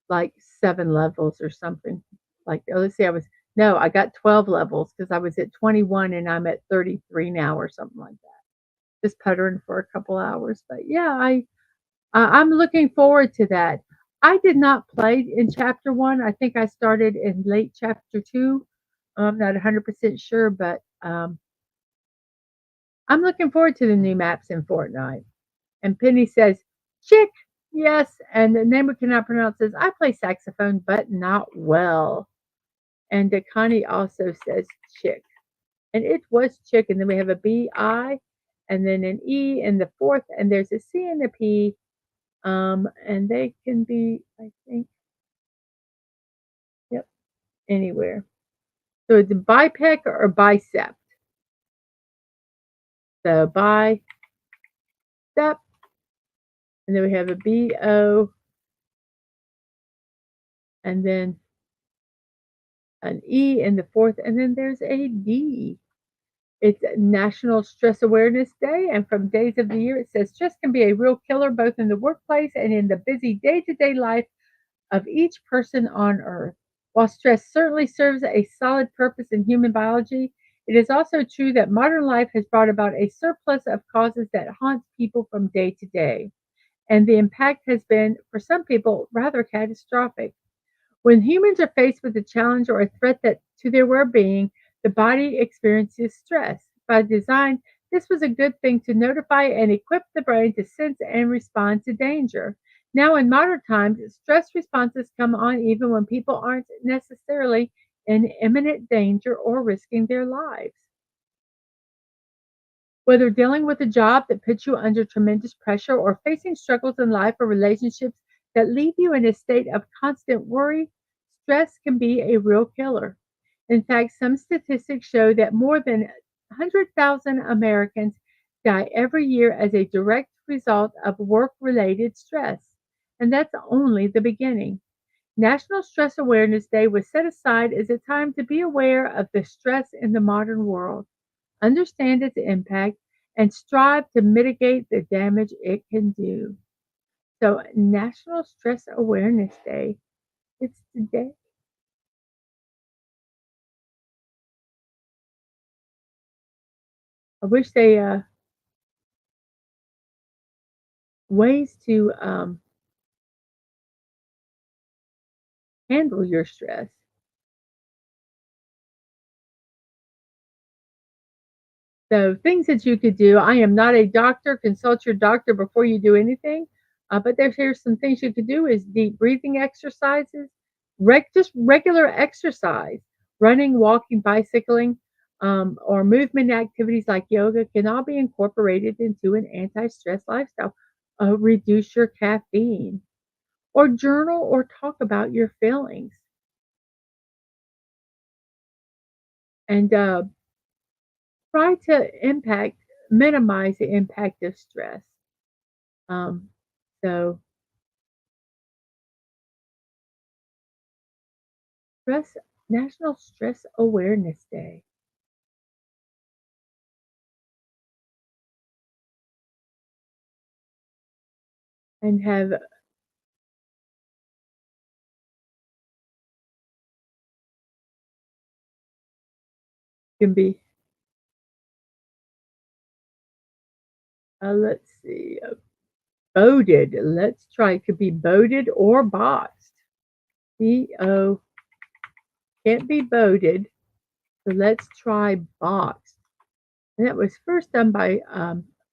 like 7 levels or something. Like, oh, let's see, I got 12 levels because I was at 21 and I'm at 33 now or something like that. Just puttering for a couple hours. But yeah, I'm looking forward to that. I did not play in chapter 1. I think I started in late chapter 2. I'm not 100% sure, but I'm looking forward to the new maps in Fortnite. And Penny says, "Chick." Yes, and the name we cannot pronounce says, "I play saxophone, but not well." And Connie also says, "Chick." And it was chick. And then we have a B-I, and then an E in the fourth, and there's a C and a P. And they can be, I think, yep, anywhere. So it's bipec or bicep. So bicep, and then we have a B-O, and then an E in the fourth, and then there's a D. It's National Stress Awareness Day, and from days of the year, it says stress can be a real killer both in the workplace and in the busy day to day life of each person on Earth. While stress certainly serves a solid purpose in human biology, it is also true that modern life has brought about a surplus of causes that haunts people from day to day, and the impact has been, for some people, rather catastrophic. When humans are faced with a challenge or a threat that to their well-being, the body experiences stress. By design, this was a good thing to notify and equip the brain to sense and respond to danger. Now, in modern times, stress responses come on even when people aren't necessarily in imminent danger or risking their lives. Whether dealing with a job that puts you under tremendous pressure or facing struggles in life or relationships that leave you in a state of constant worry, stress can be a real killer. In fact, some statistics show that more than 100,000 Americans die every year as a direct result of work related stress. And that's only the beginning. National Stress Awareness Day was set aside as a time to be aware of the stress in the modern world, understand its impact, and strive to mitigate the damage it can do. So, National Stress Awareness Day, it's today. I wish they ways to handle your stress. So, things that you could do. I am not a doctor. Consult your doctor before you do anything. But here's some things you could do: is deep breathing exercises, just regular exercise, running, walking, bicycling, or movement activities like yoga can all be incorporated into an anti-stress lifestyle. Reduce your caffeine, or journal or talk about your feelings, and try to minimize the impact of stress. Um, so stress National Stress Awareness Day, and have can be let's see, boated. Let's try. It could be boated or boxed. B-O, can't be boated. So let's try boxed. And that was first done by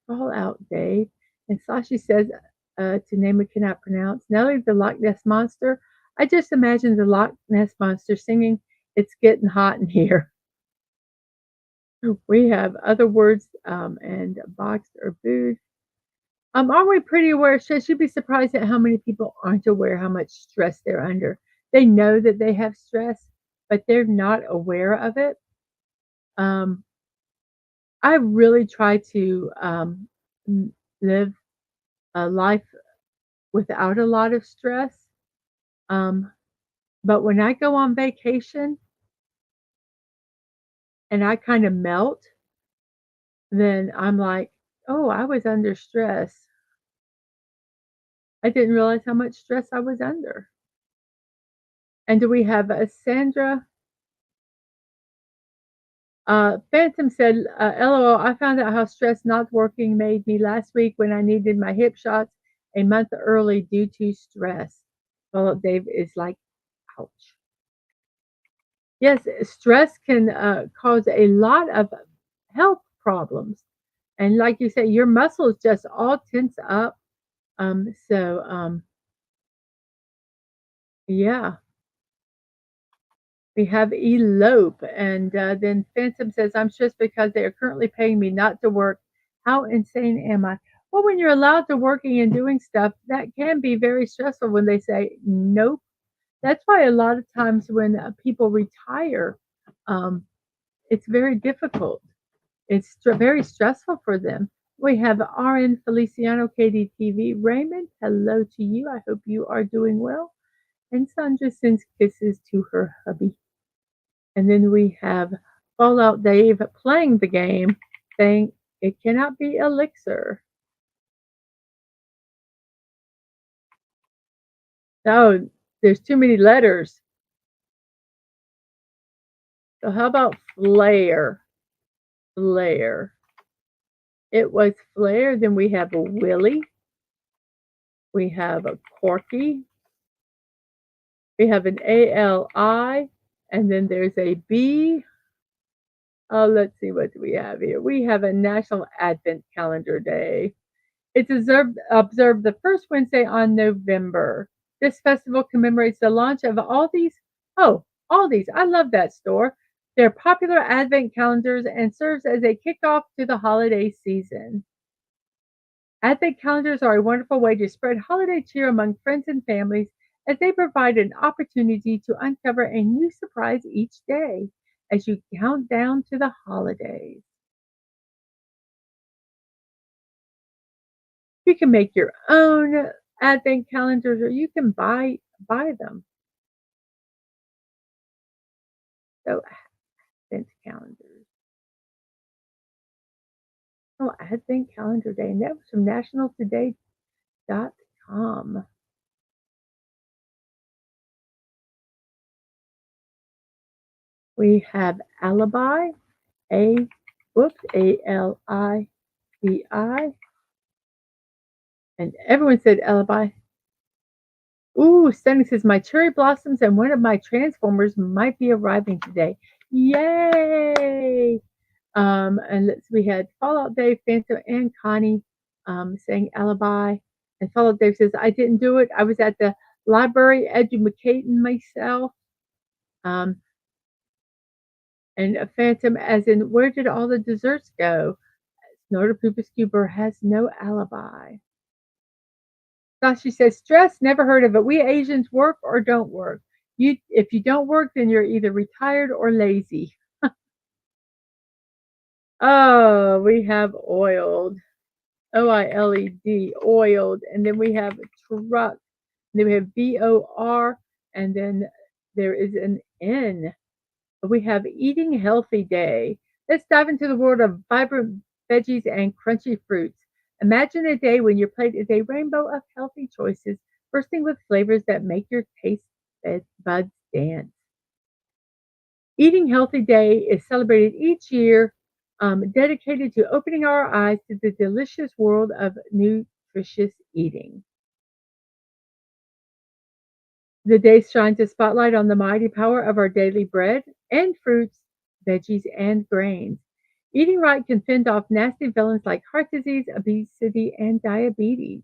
Fallout Dave. And Sashi says to name we cannot pronounce. Nellie the Loch Ness Monster. I just imagine the Loch Ness Monster singing, "It's getting hot in here." We have other words and boxed or booed. Are we pretty aware of stress? You'd be surprised at how many people aren't aware how much stress they're under. They know that they have stress, but they're not aware of it. Um, I really try to live a life without a lot of stress. Um, but when I go on vacation and I kind of melt, then I'm like, oh, I was under stress. I didn't realize how much stress I was under. And do we have a Sandra? Phantom said, LOL, I found out how stress not working made me last week when I needed my hip shots a month early due to stress. Well, Dave is like, ouch. Yes, stress can cause a lot of health problems. And like you say, your muscles just all tense up. Yeah, we have elope. And then Phantom says, I'm stressed because they are currently paying me not to work. How insane am I? Well, when you're allowed to working and doing stuff, that can be very stressful when they say nope. That's why a lot of times when people retire, um, it's very difficult. It's very stressful for them. We have RN Feliciano KDTV. Raymond, hello to you. I hope you are doing well. And Sandra sends kisses to her hubby. And then we have Fallout Dave playing the game, saying it cannot be Elixir. No, there's too many letters. So how about Flare? Flare. It was Flare. Then we have a Willie. We have a Corky. We have an ALI. And then there's a B. Oh, let's see what we have here. We have a National Advent Calendar Day. It's observed the first Wednesday on November. This festival commemorates the launch of Aldi's. I love that store. Their popular Advent calendars and serves as a kickoff to the holiday season. Advent calendars are a wonderful way to spread holiday cheer among friends and families as they provide an opportunity to uncover a new surprise each day as you count down to the holidays. You can make your own Advent calendars or you can buy them. So Advent calendars. Oh, Advent calendar day. And that was from nationaltoday.com. We have alibi, ALIBI, and everyone said alibi. Ooh, Stunning says my cherry blossoms and one of my transformers might be arriving today. Yay! And we had Fallout Dave, Phantom, and Connie saying alibi. And Fallout Dave says, I didn't do it. I was at the library educating myself. Um, and a Phantom, as in, where did all the desserts go? Snorter Pooper Scooper has no alibi. Sashi says, stress, never heard of it. We Asians work or don't work. If you don't work, then you're either retired or lazy. Oh, we have oiled. OILED, oiled, and then we have truck, and then we have BOR, and then there is an N. We have Eating Healthy Day. Let's dive into the world of vibrant veggies and crunchy fruits. Imagine a day when your plate is a rainbow of healthy choices, bursting with flavors that make your taste buds dance. Eating Healthy Day is celebrated each year, dedicated to opening our eyes to the delicious world of nutritious eating. The day shines a spotlight on the mighty power of our daily bread and fruits, veggies, and grains. Eating right can fend off nasty villains like heart disease, obesity, and diabetes.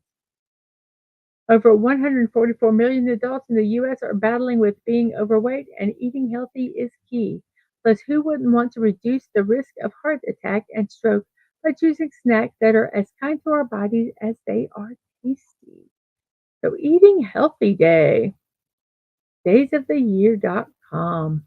Over 144 million adults in the U.S. are battling with being overweight, and eating healthy is key. Plus, who wouldn't want to reduce the risk of heart attack and stroke by choosing snacks that are as kind to our bodies as they are tasty? So, Eating Healthy Day, daysoftheyear.com.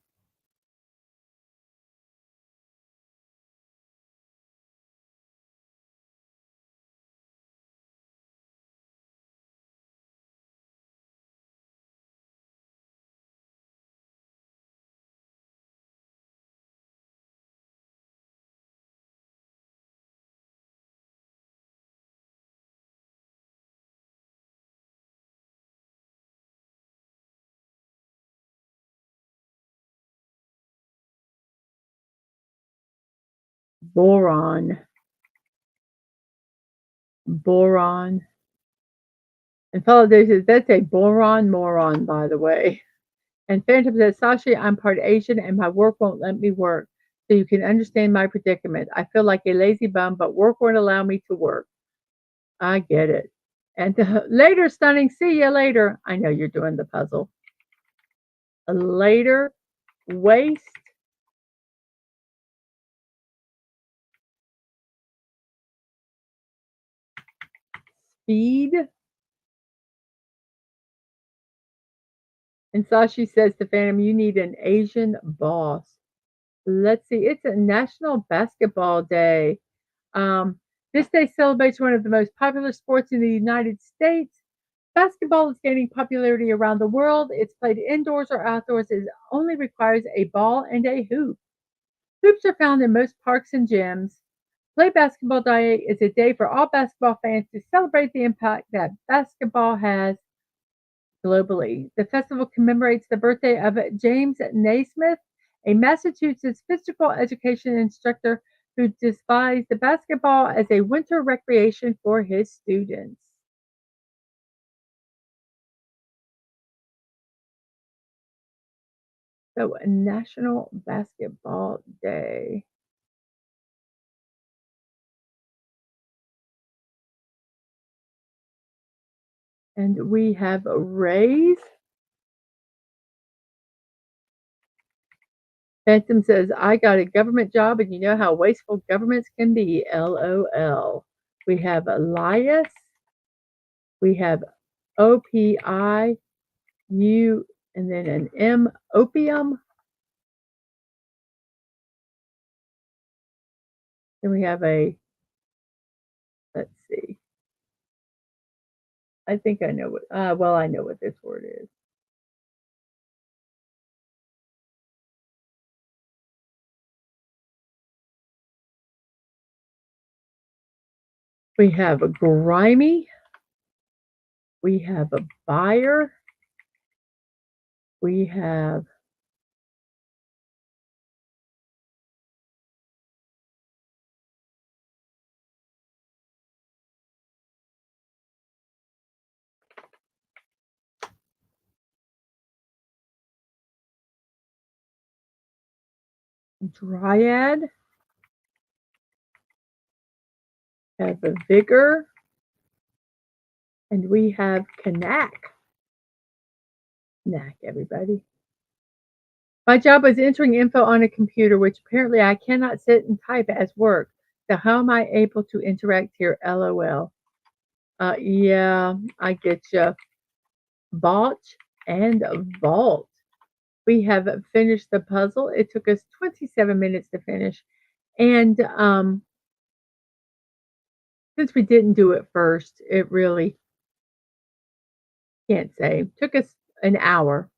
boron, boron. And follow says, that's a boron moron, by the way. And Phantom says, Sashi, I'm part Asian and my work won't let me work. So you can understand my predicament. I feel like a lazy bum, but work won't allow me to work. I get it. And later, Stunning, see you later. I know you're doing the puzzle. Later, waste, speed. And Sashi says to Phantom, you need an Asian boss. Let's see, it's a National Basketball Day. This day celebrates one of the most popular sports in the United States. Basketball is gaining popularity around the world. It's played indoors or outdoors. It only requires a ball and a hoop. Hoops are found in most parks and gyms. Play Basketball Day is a day for all basketball fans to celebrate the impact that basketball has globally. The festival commemorates the birthday of James Naismith, a Massachusetts physical education instructor who devised the basketball as a winter recreation for his students. So, National Basketball Day. And we have raise. Phantom says, I got a government job and you know how wasteful governments can be. LOL. We have Elias. We have OPIU and then an M, opium. Then we have let's see. I think I know I know what this word is. We have a grimy. We have a buyer. We have dryad. Have a vigor. And we have knack. Knack, everybody. My job was entering info on a computer, which apparently I cannot sit and type as work. So how am I able to interact here? LOL. Yeah, I get you. Botch and vault. We have finished the puzzle. It took us 27 minutes to finish. And since we didn't do it first, it really can't say. Took us an hour.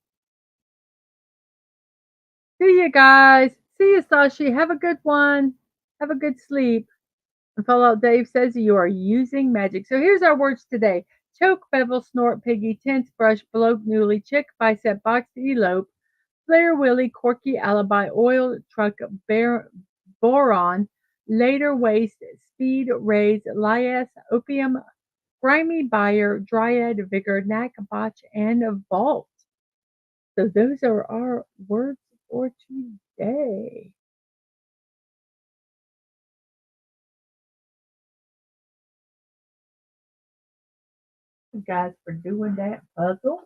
See you guys. See you, Sashi. Have a good one. Have a good sleep. And Fallout Dave says you are using magic. So here's our words today. Choke, bevel, snort, piggy, tense, brush, bloat, newly, chick, bicep, box, elope, flare, willy, corky, alibi, oil, truck, boron, later, waste, speed, raise, lias, opium, grimy, buyer, dryad, vigor, knack, botch, and vault. So those are our words for today. You guys for doing that puzzle.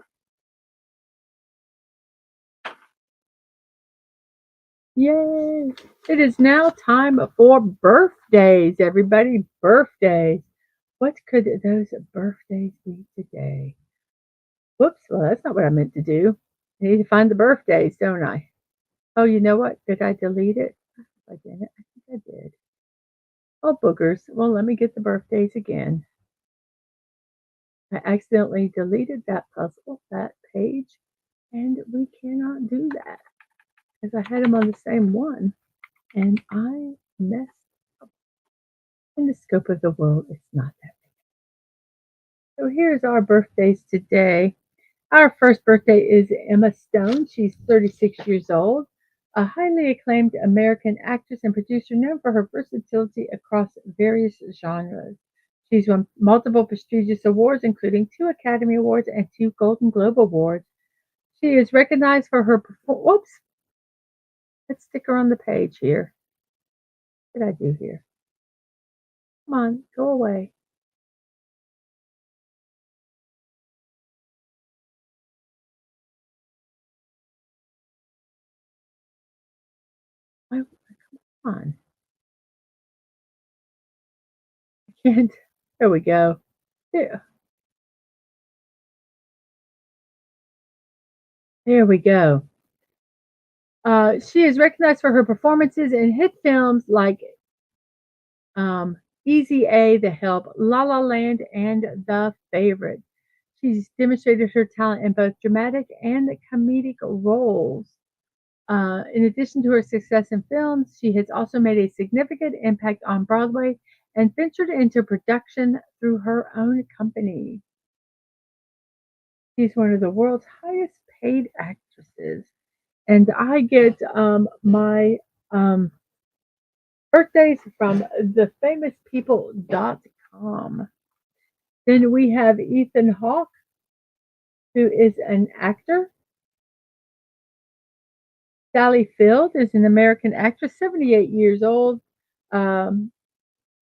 Yay! It is now time for birthdays, everybody. Birthdays. What could those birthdays be today? Whoops, well, that's not what I meant to do. I need to find the birthdays, don't I? Oh, you know what? Did I delete it? I didn't. I think I did. Oh, boogers. Well, let me get the birthdays again. I accidentally deleted that puzzle, that page, and we cannot do that because I had them on the same one, and I messed up. In the scope of the world, it's not that big. So here's our birthdays today. Our first birthday is Emma Stone. She's 36 years old. a highly acclaimed American actress and producer known for her versatility across various genres. She's won multiple prestigious awards, including 2 Academy Awards and 2 Golden Globe Awards. She is recognized for her whoops, let's stick her on the page here. What did I do here? Come on, go away. Come on. I can't. There we go. There, there we go. She is recognized for her performances in hit films like um, Easy A, The Help, La La Land, and The Favorite. She's demonstrated her talent in both dramatic and comedic roles. In addition to her success in films, she has also made a significant impact on Broadway and ventured into production through her own company. She's one of the world's highest paid actresses. And I get my um, birthdays from thefamouspeople.com. Then we have Ethan Hawke, who is an actor. Sally Field is an American actress, 78 years old. Um,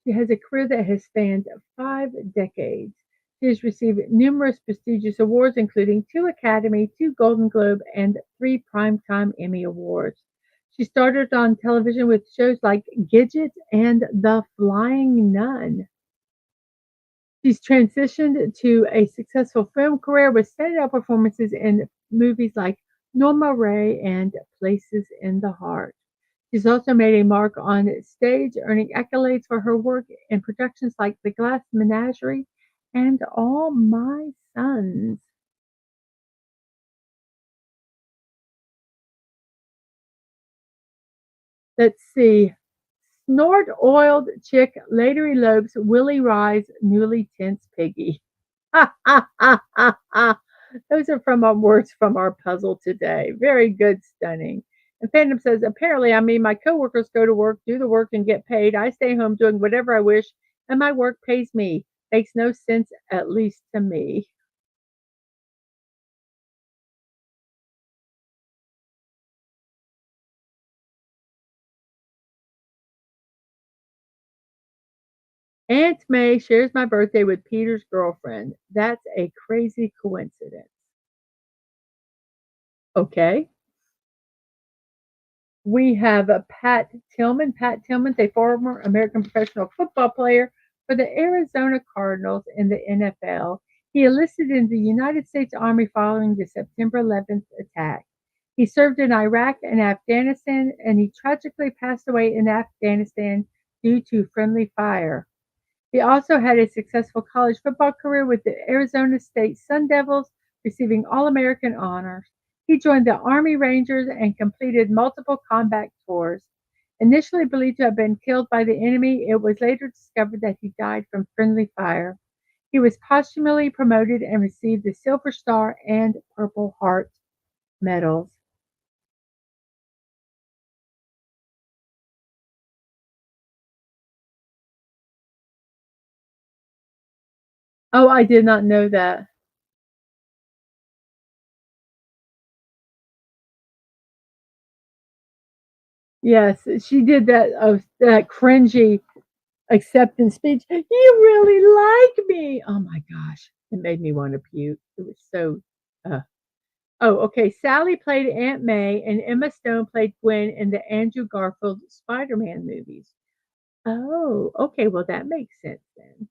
she has a career that has spanned 5 decades. She has received numerous prestigious awards, including 2 Academy, 2 Golden Globe, and 3 Primetime Emmy Awards. She started on television with shows like Gidget and The Flying Nun. She's transitioned to a successful film career with standout performances in movies like Norma Ray and Places in the Heart. She's also made a mark on stage, earning accolades for her work in productions like The Glass Menagerie and All My Sons. Let's see. Snort oiled chick later elopes Willie Rye's newly tense piggy. Ha ha ha ha ha. Those are from our words from our puzzle today. Very good, stunning. And Phantom says, apparently, I mean, my coworkers go to work, do the work, and get paid. I stay home doing whatever I wish, and my work pays me. Makes no sense, at least to me. Aunt May shares my birthday with Peter's girlfriend. That's a crazy coincidence. Okay. We have Pat Tillman. Pat Tillman's a former American professional football player for the Arizona Cardinals in the NFL. He enlisted in the United States Army following the September 11th attack. He served in Iraq and Afghanistan, and he tragically passed away in Afghanistan due to friendly fire. He also had a successful college football career with the Arizona State Sun Devils, receiving All American honors. He joined the Army Rangers and completed multiple combat tours. Initially believed to have been killed by the enemy, it was later discovered that he died from friendly fire. He was posthumously promoted and received the Silver Star and Purple Heart medals. Oh, I did not know that. Yes, she did that cringy acceptance speech. You really like me. Oh my gosh. It made me want to puke. It was so oh, okay. Sally played Aunt May and Emma Stone played Gwen in the Andrew Garfield Spider-Man movies. Oh, okay. Well, that makes sense then.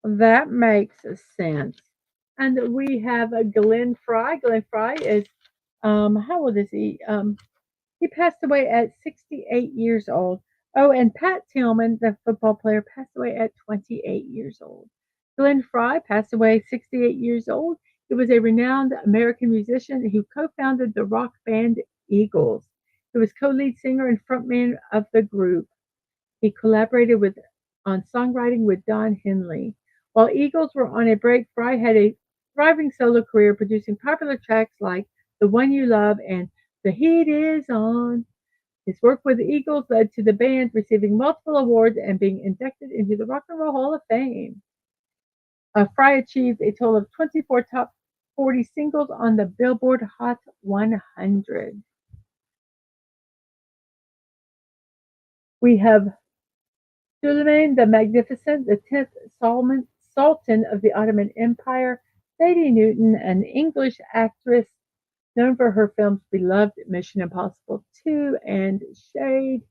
That makes sense. And we have a Glenn Fry. Glenn Fry is how old is he? He passed away at 68 years old. Oh, and Pat Tillman, the football player, passed away at 28 years old. Glenn Fry passed away 68 years old. He was a renowned American musician who co-founded the rock band Eagles. He was co-lead singer and frontman of the group. He collaborated with on songwriting with Don Henley. While Eagles were on a break, Fry had a thriving solo career producing popular tracks like The One You Love and The heat is on. His work with the Eagles led to the band receiving multiple awards and being inducted into the Rock and Roll Hall of Fame. Fry achieved a total of 24 top 40 singles on the Billboard Hot 100. We have Suleiman the Magnificent, the 10th Sultan of the Ottoman Empire, Sadie Newton, an English actress known for her films beloved Mission Impossible 2 and Shade,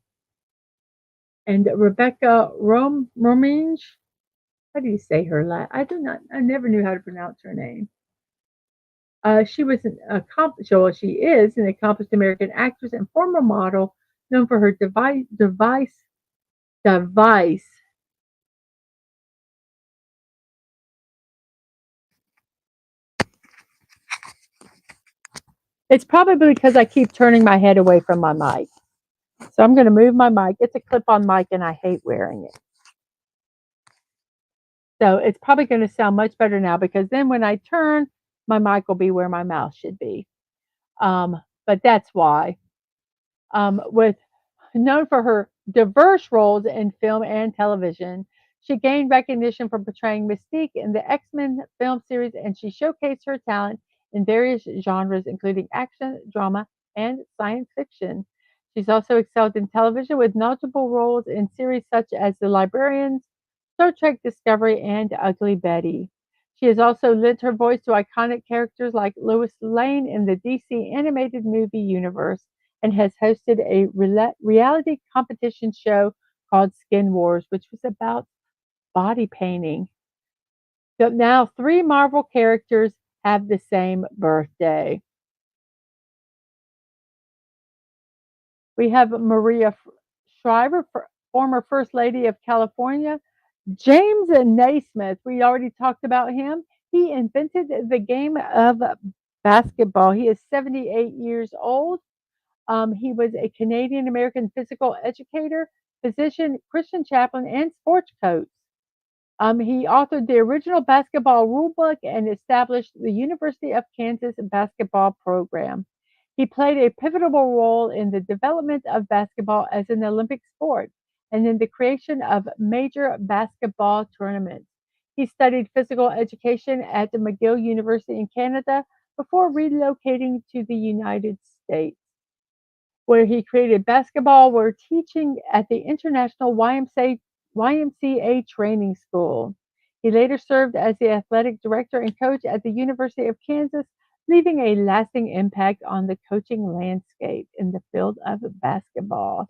and Rebecca Rominge. How do you say her last? I never knew how to pronounce her name. She was an accomplished, well, she is an accomplished American actress and former model known for her device. It's probably because I keep turning my head away from my mic. So I'm going to move my mic. It's a clip-on mic and I hate wearing it. So it's probably going to sound much better now because then when I turn, my mic will be where my mouth should be. But that's why. With known for her diverse roles in film and television, she gained recognition for portraying Mystique in the X-Men film series, and she showcased her talent in various genres, including action, drama, and science fiction. She's also excelled in television with notable roles in series such as The Librarians, Star Trek Discovery, and Ugly Betty. She has also lent her voice to iconic characters like Lois Lane in the DC animated movie universe and has hosted a reality competition show called Skin Wars, which was about body painting. So now three Marvel characters have the same birthday. We have Maria Shriver, former First Lady of California. James Naismith, we already talked about him. He invented the game of basketball. He is 78 years old. He was a Canadian American physical educator, physician, Christian chaplain, and sports coach. He authored the original basketball rulebook and established the University of Kansas basketball program. He played a pivotal role in the development of basketball as an Olympic sport and in the creation of major basketball tournaments. He studied physical education at McGill University in Canada before relocating to the United States, where he created basketball while teaching at the International YMCA Training School. He later served as the athletic director and coach at the University of Kansas, leaving a lasting impact on the coaching landscape in the field of basketball.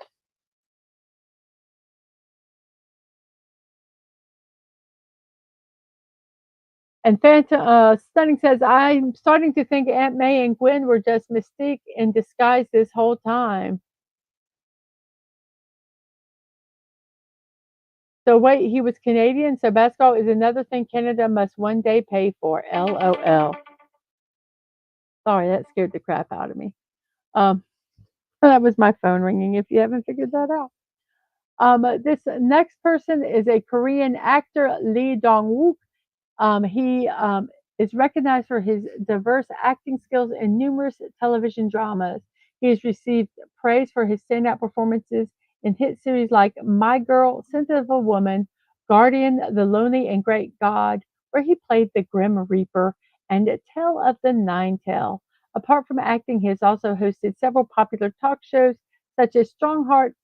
And Stunning says, I'm starting to think Aunt May and Gwen were just Mystique in disguise this whole time. So wait, he was Canadian, so basketball is another thing Canada must one day pay for. LOL. Sorry, that scared the crap out of me. Um, that was my phone ringing. If you haven't figured that out. This next person is a Korean actor, Lee Dong-wook. He is recognized for his diverse acting skills in numerous television dramas. He has received praise for his standout performances in hit series like My Girl, Scent of a Woman, Guardian, The Lonely and Great God, where he played the Grim Reaper, and Tale of the Nine Tail. Apart from acting, he has also hosted several popular talk shows such as Strongheart,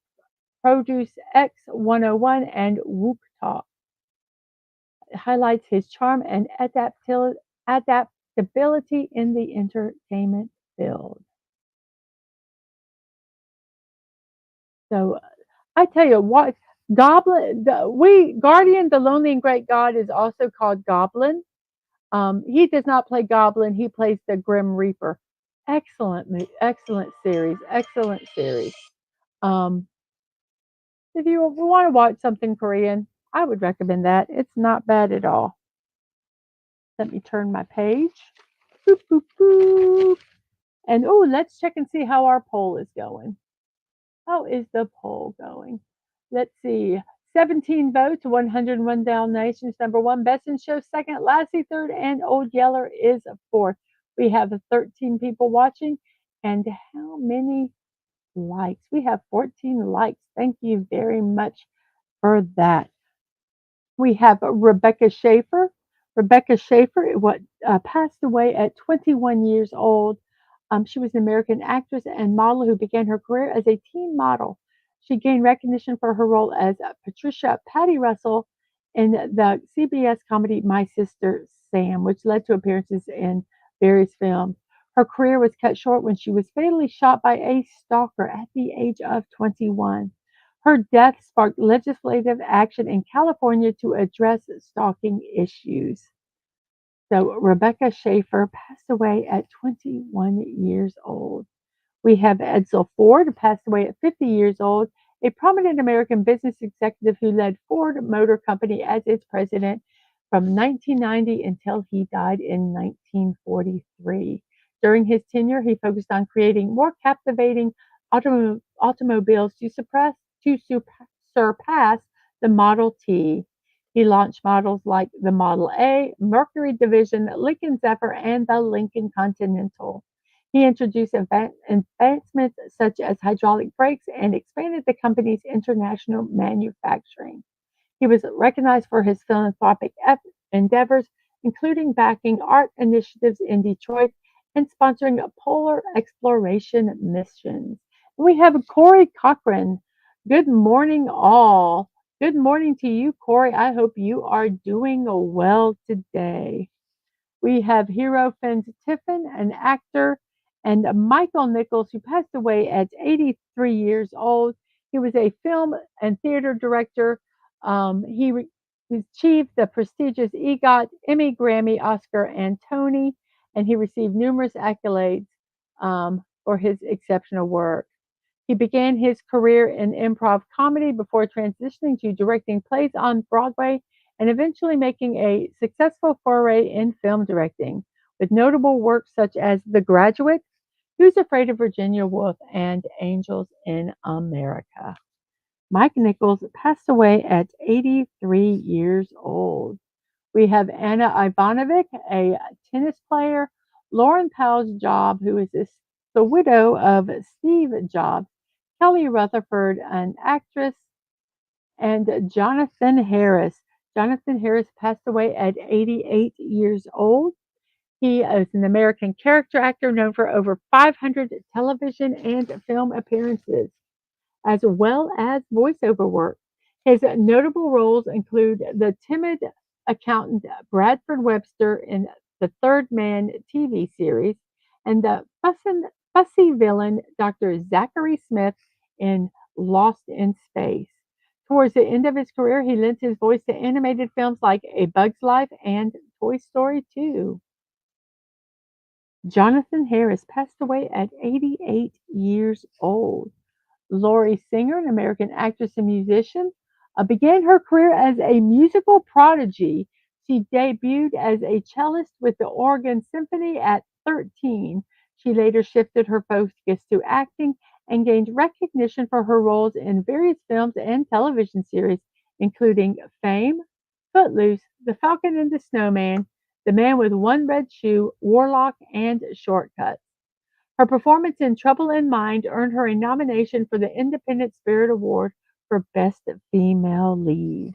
Produce X101, and Wook Talk. It highlights his charm and adaptability in the entertainment field. So I tell you what, Guardian, the Lonely and Great God is also called Goblin. He does not play Goblin; he plays the Grim Reaper. Excellent series, excellent series. Um, if you want to watch something Korean, I would recommend that. It's not bad at all. Let me turn my page. Boop, boop, boop. And let's check and see how our poll is going. How is the poll going? Let's see. 17 votes, 101 Dalmatians, number one. Best in Show, second. Lassie, third. And Old Yeller is fourth. We have 13 people watching. And how many likes? We have 14 likes. Thank you very much for that. We have Rebecca Schaefer. Rebecca Schaefer passed away at 21 years old. She was an American actress and model who began her career as a teen model. She gained recognition for her role as Patricia Patty Russell in the CBS comedy My Sister Sam, which led to appearances in various films. Her career was cut short when she was fatally shot by a stalker at the age of 21. Her death sparked legislative action in California to address stalking issues. So Rebecca Schaefer passed away at 21 years old. We have Edsel Ford, who passed away at 50 years old, a prominent American business executive who led Ford Motor Company as its president from 1990 until he died in 1943. During his tenure, he focused on creating more captivating automobiles to surpass the Model T. He launched models like the Model A, Mercury Division, Lincoln Zephyr, and the Lincoln Continental. He introduced advancements such as hydraulic brakes and expanded the company's international manufacturing. He was recognized for his philanthropic endeavors, including backing art initiatives in Detroit and sponsoring polar exploration missions. We have Corey Cochran. Good morning, all. Good morning to you, Corey. I hope you are doing well today. We have Hero Finn Tiffin, an actor, and Michael Nichols, who passed away at 83 years old. He was a film and theater director. He achieved the prestigious EGOT, Emmy, Grammy, Oscar, and Tony, and he received numerous accolades for his exceptional work. He began his career in improv comedy before transitioning to directing plays on Broadway and eventually making a successful foray in film directing, with notable works such as The Graduate, Who's Afraid of Virginia Woolf, and Angels in America. Mike Nichols passed away at 83 years old. We have Anna Ivanovic, a tennis player, Lauren Powell's Job, who is the widow of Steve Jobs, Kelly Rutherford, an actress, and Jonathan Harris. Jonathan Harris passed away at 88 years old. He is an American character actor known for over 500 television and film appearances, as well as voiceover work. His notable roles include the timid accountant Bradford Webster in the Third Man TV series and the fussy villain Dr. Zachary Smith in Lost in Space. Towards the end of his career, he lent his voice to animated films like A Bug's Life and Toy Story 2. Jonathan Harris passed away at 88 years old. Laurie Singer, an American actress and musician, began her career as a musical prodigy. She debuted as a cellist with the Oregon Symphony at 13. She later shifted her focus to acting and gained recognition for her roles in various films and television series, including Fame, Footloose, The Falcon and the Snowman, The Man with One Red Shoe, Warlock, and Shortcuts. Her performance in Trouble in Mind earned her a nomination for the Independent Spirit Award for Best Female Lead.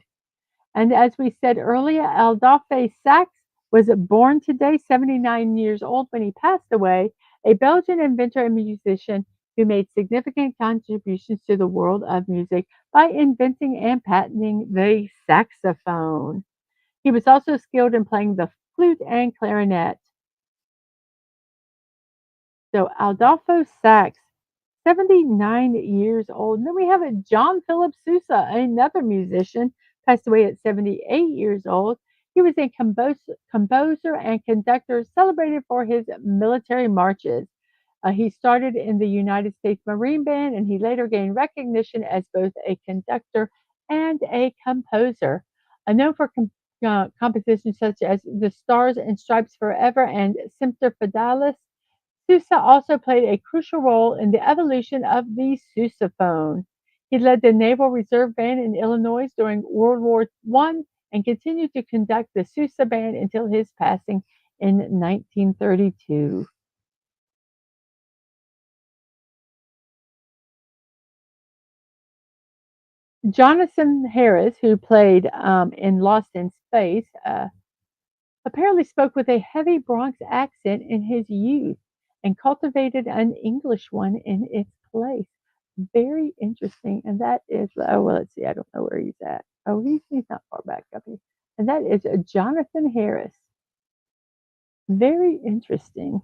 And as we said earlier, Adolphe Sax was born today, 79 years old when he passed away, a Belgian inventor and musician who made significant contributions to the world of music by inventing and patenting the saxophone. He was also skilled in playing the flute and clarinet. So Adolfo Sax, 79 years old. And then we have a John Philip Sousa, another musician, passed away at 78 years old. He was a composer and conductor celebrated for his military marches. He started in the United States Marine Band and he later gained recognition as both a conductor and a composer. Known for compositions such as The Stars and Stripes Forever and Semper Fidelis, Sousa also played a crucial role in the evolution of the sousaphone. He led the Naval Reserve Band in Illinois during World War I and continued to conduct the Sousa Band until his passing in 1932. Jonathan Harris, who played in Lost in Space, apparently spoke with a heavy Bronx accent in his youth and cultivated an English one in its place. Very interesting. And that is, oh, well, let's see. I don't know where he's at. Oh, he's not far back up here. And that is Jonathan Harris. Very interesting.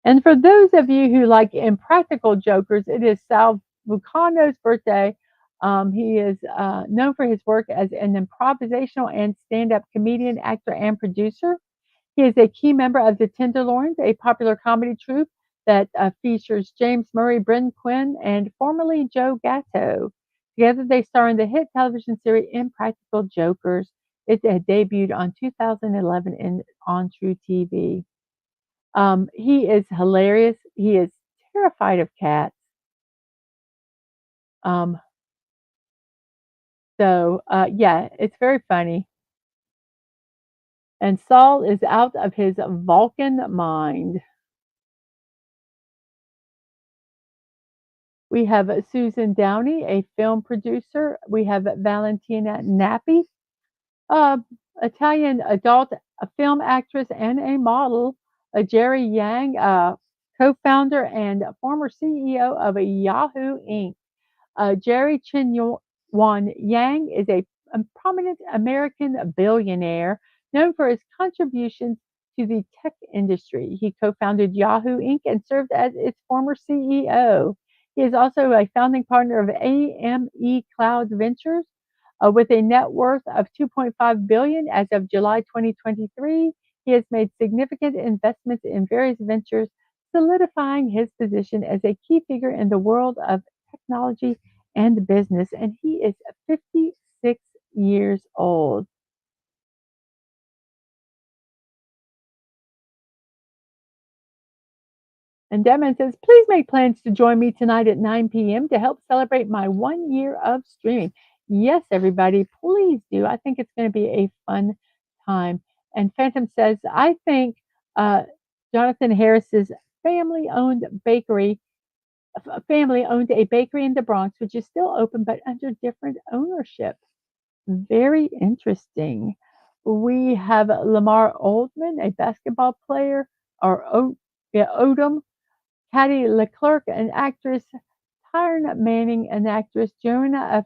And for those of you who like impractical jokers, it is Sal Vulcano's birthday. He is known for his work as an improvisational and stand up comedian, actor, and producer. He is a key member of the Tenderloins, a popular comedy troupe that features James Murray, Brendan Quinn, and formerly Joe Gatto. Together, they star in the hit television series Impractical Jokers. It had debuted on 2011 on True TV. He is hilarious. He is terrified of cats. Um, yeah, it's very funny. And Saul is out of his Vulcan mind. We have Susan Downey, a film producer. We have Valentina Nappi, uh, Italian adult film actress and a model. Jerry Yang, co-founder and former CEO of Yahoo Inc. Jerry Wan Yang is a prominent American billionaire known for his contributions to the tech industry. He co founded Yahoo Inc. and served as its former CEO. He is also a founding partner of AME Cloud Ventures with a net worth of 2.5 billion dollars as of July 2023. He has made significant investments in various ventures, solidifying his position as a key figure in the world of technology and business, and he is 56 years old. And Devin says, please make plans to join me tonight at 9 p.m. to help celebrate my 1 year of streaming. Yes, everybody, please do. I think it's going to be a fun time. And Phantom says, I think uh, Jonathan Harris's bakery family owned a bakery in the Bronx, which is still open but under different ownership. Very interesting. We have Lamar Oldman, a basketball player, or Odom, Patty Leclerc, an actress, Tyron Manning, an actress, Joanna of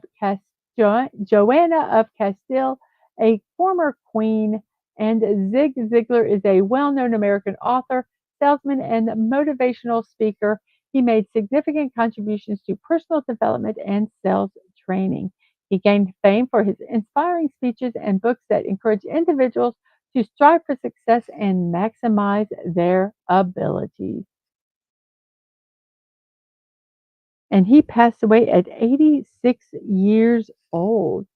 Castile, a former queen, and Zig Ziglar is a well-known American author, salesman, and motivational speaker. He made significant contributions to personal development and sales training. He gained fame for his inspiring speeches and books that encourage individuals to strive for success and maximize their abilities. And he passed away at 86 years old.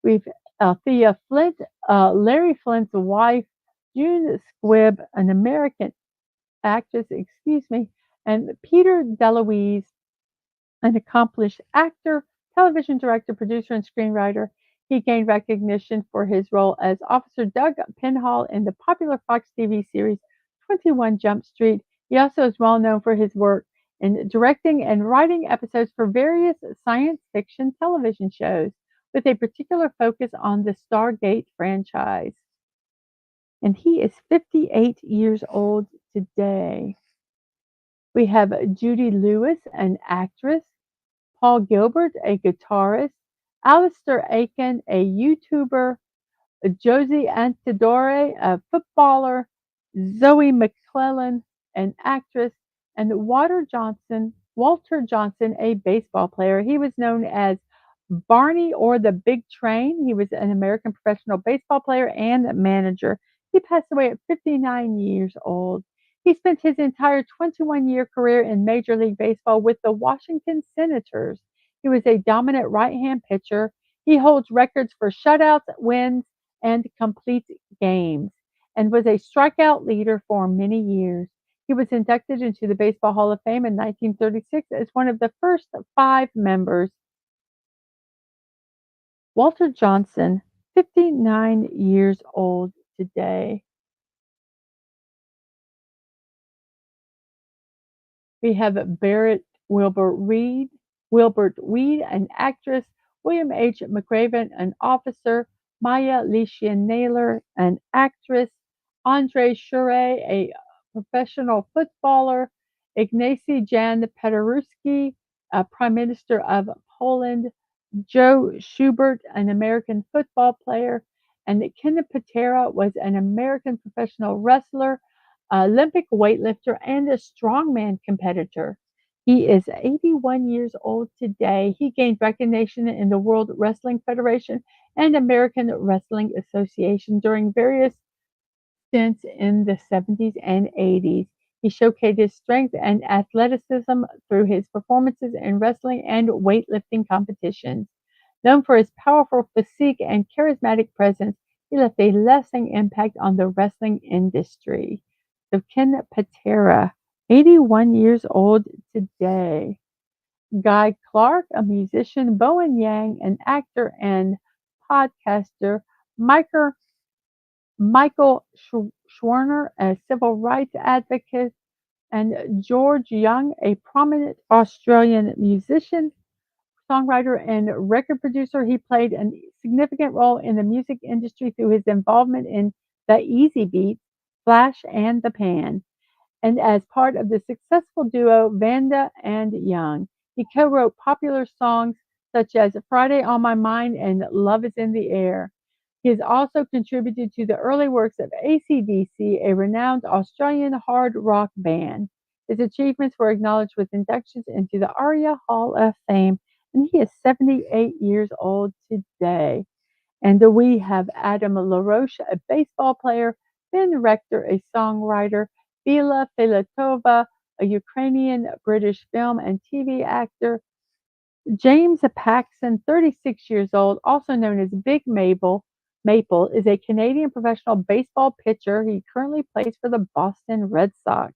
We've Althea Flint, Larry Flint's wife, June Squibb, an American actress, excuse me, and Peter DeLuise, an accomplished actor, television director, producer, and screenwriter. He gained recognition for his role as Officer Doug Penhall in the popular Fox TV series 21 Jump Street. He also is well known for his work in directing and writing episodes for various science fiction television shows, with a particular focus on the Stargate franchise. And he is 58 years old today. We have Judy Lewis, an actress, Paul Gilbert, a guitarist, Alistair Aiken, a YouTuber, Josie Antidore, a footballer, Zoe McClellan, an actress, and Walter Johnson, a baseball player. He was known as Barney or the Big Train. He was an American professional baseball player and manager. He passed away at 59 years old. He spent his entire 21-year career in Major League Baseball with the Washington Senators. He was a dominant right-hand pitcher. He holds records for shutouts, wins, and complete games, and was a strikeout leader for many years. He was inducted into the Baseball Hall of Fame in 1936 as one of the first 5 members. Walter Johnson, 59 years old today. We have Wilbert Weed, an actress, William H. McRaven, an officer, Maya Lecia Naylor, an actress, Andrzej Shure, a professional footballer, Ignacy Jan Paderewski, Prime Minister of Poland, Joe Schubert, an American football player, and Ken Patera was an American professional wrestler, Olympic weightlifter, and a strongman competitor. He is 81 years old today. He gained recognition in the World Wrestling Federation and American Wrestling Association during various stints in the 70s and 80s. He showcased his strength and athleticism through his performances in wrestling and weightlifting competitions. Known for his powerful physique and charismatic presence, he left a lasting impact on the wrestling industry. So Ken Patera, 81 years old today. Guy Clark, a musician, Bowen Yang, an actor and podcaster, Michael Schwerner, a civil rights advocate, and George Young, a prominent Australian musician, songwriter, and record producer. He played a significant role in the music industry through his involvement in the Easy Beat, Flash, and the Pan, and as part of the successful duo Vanda and Young. He co-wrote popular songs such as Friday on My Mind and Love is in the Air. He has also contributed to the early works of AC/DC, a renowned Australian hard rock band. His achievements were acknowledged with inductions into the ARIA Hall of Fame, and he is 78 years old today. And we have Adam LaRoche, a baseball player, Ben Rector, a songwriter, Vila Filatova, a Ukrainian British film and TV actor, James Paxson, 36 years old, also known as Big Maple, is a Canadian professional baseball pitcher. He currently plays for the Boston Red Sox.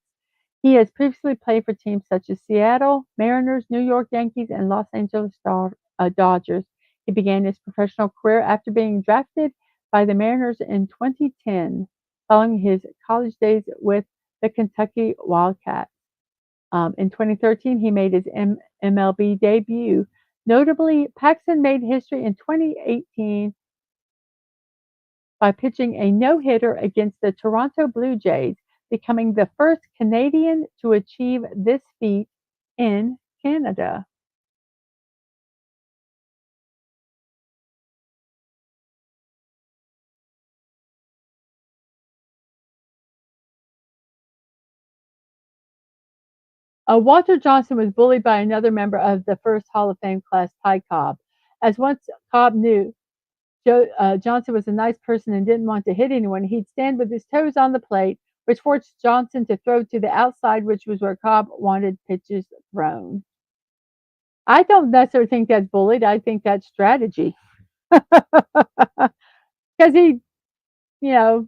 He has previously played for teams such as Seattle Mariners, New York Yankees, and Los Angeles Dodgers. He began his professional career after being drafted by the Mariners in 2010, following his college days with the Kentucky Wildcats. In 2013, he made his MLB debut. Notably, Paxson made history in 2018 by pitching a no-hitter against the Toronto Blue Jays, becoming the first Canadian to achieve this feat in Canada. Walter Johnson was bullied by another member of the first Hall of Fame class, Ty Cobb. As once Cobb knew, Johnson was a nice person and didn't want to hit anyone, he'd stand with his toes on the plate, which forced Johnson to throw to the outside, which was where Cobb wanted pitches thrown. I don't necessarily think that's bullied. I think that's strategy. Because you know,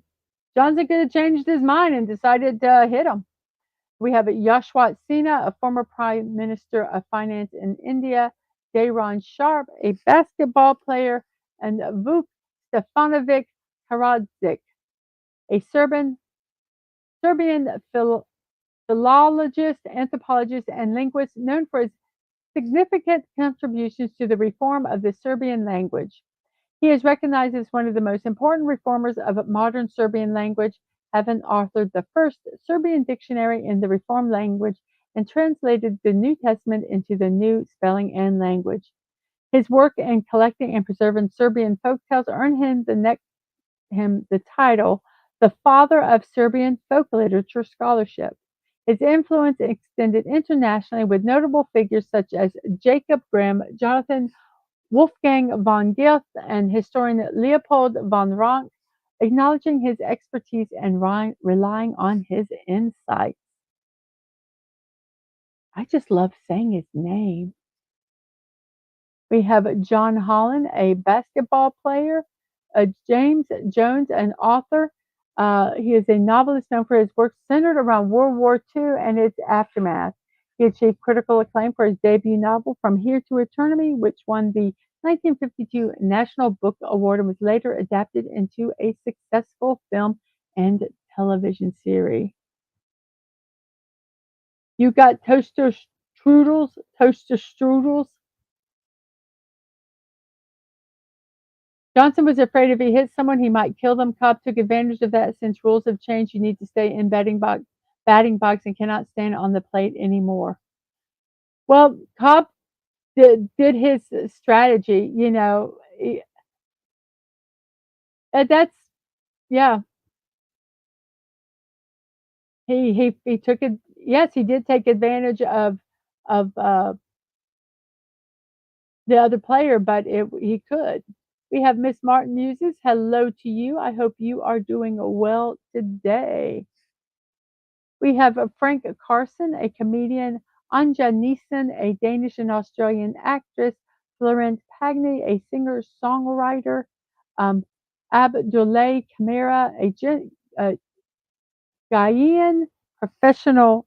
Johnson could have changed his mind and decided to hit him. We have Yashwant Sinha, a former Prime Minister of Finance in India, Dayron Sharp, a basketball player, and Vuk Stefanovic Karadzic, a Serbian philologist, anthropologist, and linguist known for his significant contributions to the reform of the Serbian language. He is recognized as one of the most important reformers of modern Serbian language, having authored the first Serbian dictionary in the reformed language and translated the New Testament into the new spelling and language. His work in collecting and preserving Serbian folktales earned him the title the father of Serbian folk literature scholarship. His influence extended internationally with notable figures such as Jacob Grimm, Jonathan Wolfgang von Goethe, and historian Leopold von Ranke, acknowledging his expertise and relying on his insight. I just love saying his name. We have John Holland, a basketball player, James Jones, an author. He is a novelist known for his work centered around World War II and its aftermath. He achieved critical acclaim for his debut novel, From Here to Eternity, which won the 1952 National Book Award and was later adapted into a successful film and television series. You got toaster strudels. Johnson was afraid if he hit someone, he might kill them. Cobb took advantage of that. Since rules have changed, you need to stay in batting box and cannot stand on the plate anymore. Well, Cobb did his strategy. That's yeah. He took it. Yes, he did take advantage of the other player, but he could. We have Miss Martin Muses. Hello to you. I hope you are doing well today. We have Frank Carson, a comedian, Anja Neeson, a Danish and Australian actress, Florence Pagny, a singer-songwriter, um, Abdoulaye Kamara, a Ghanaian professional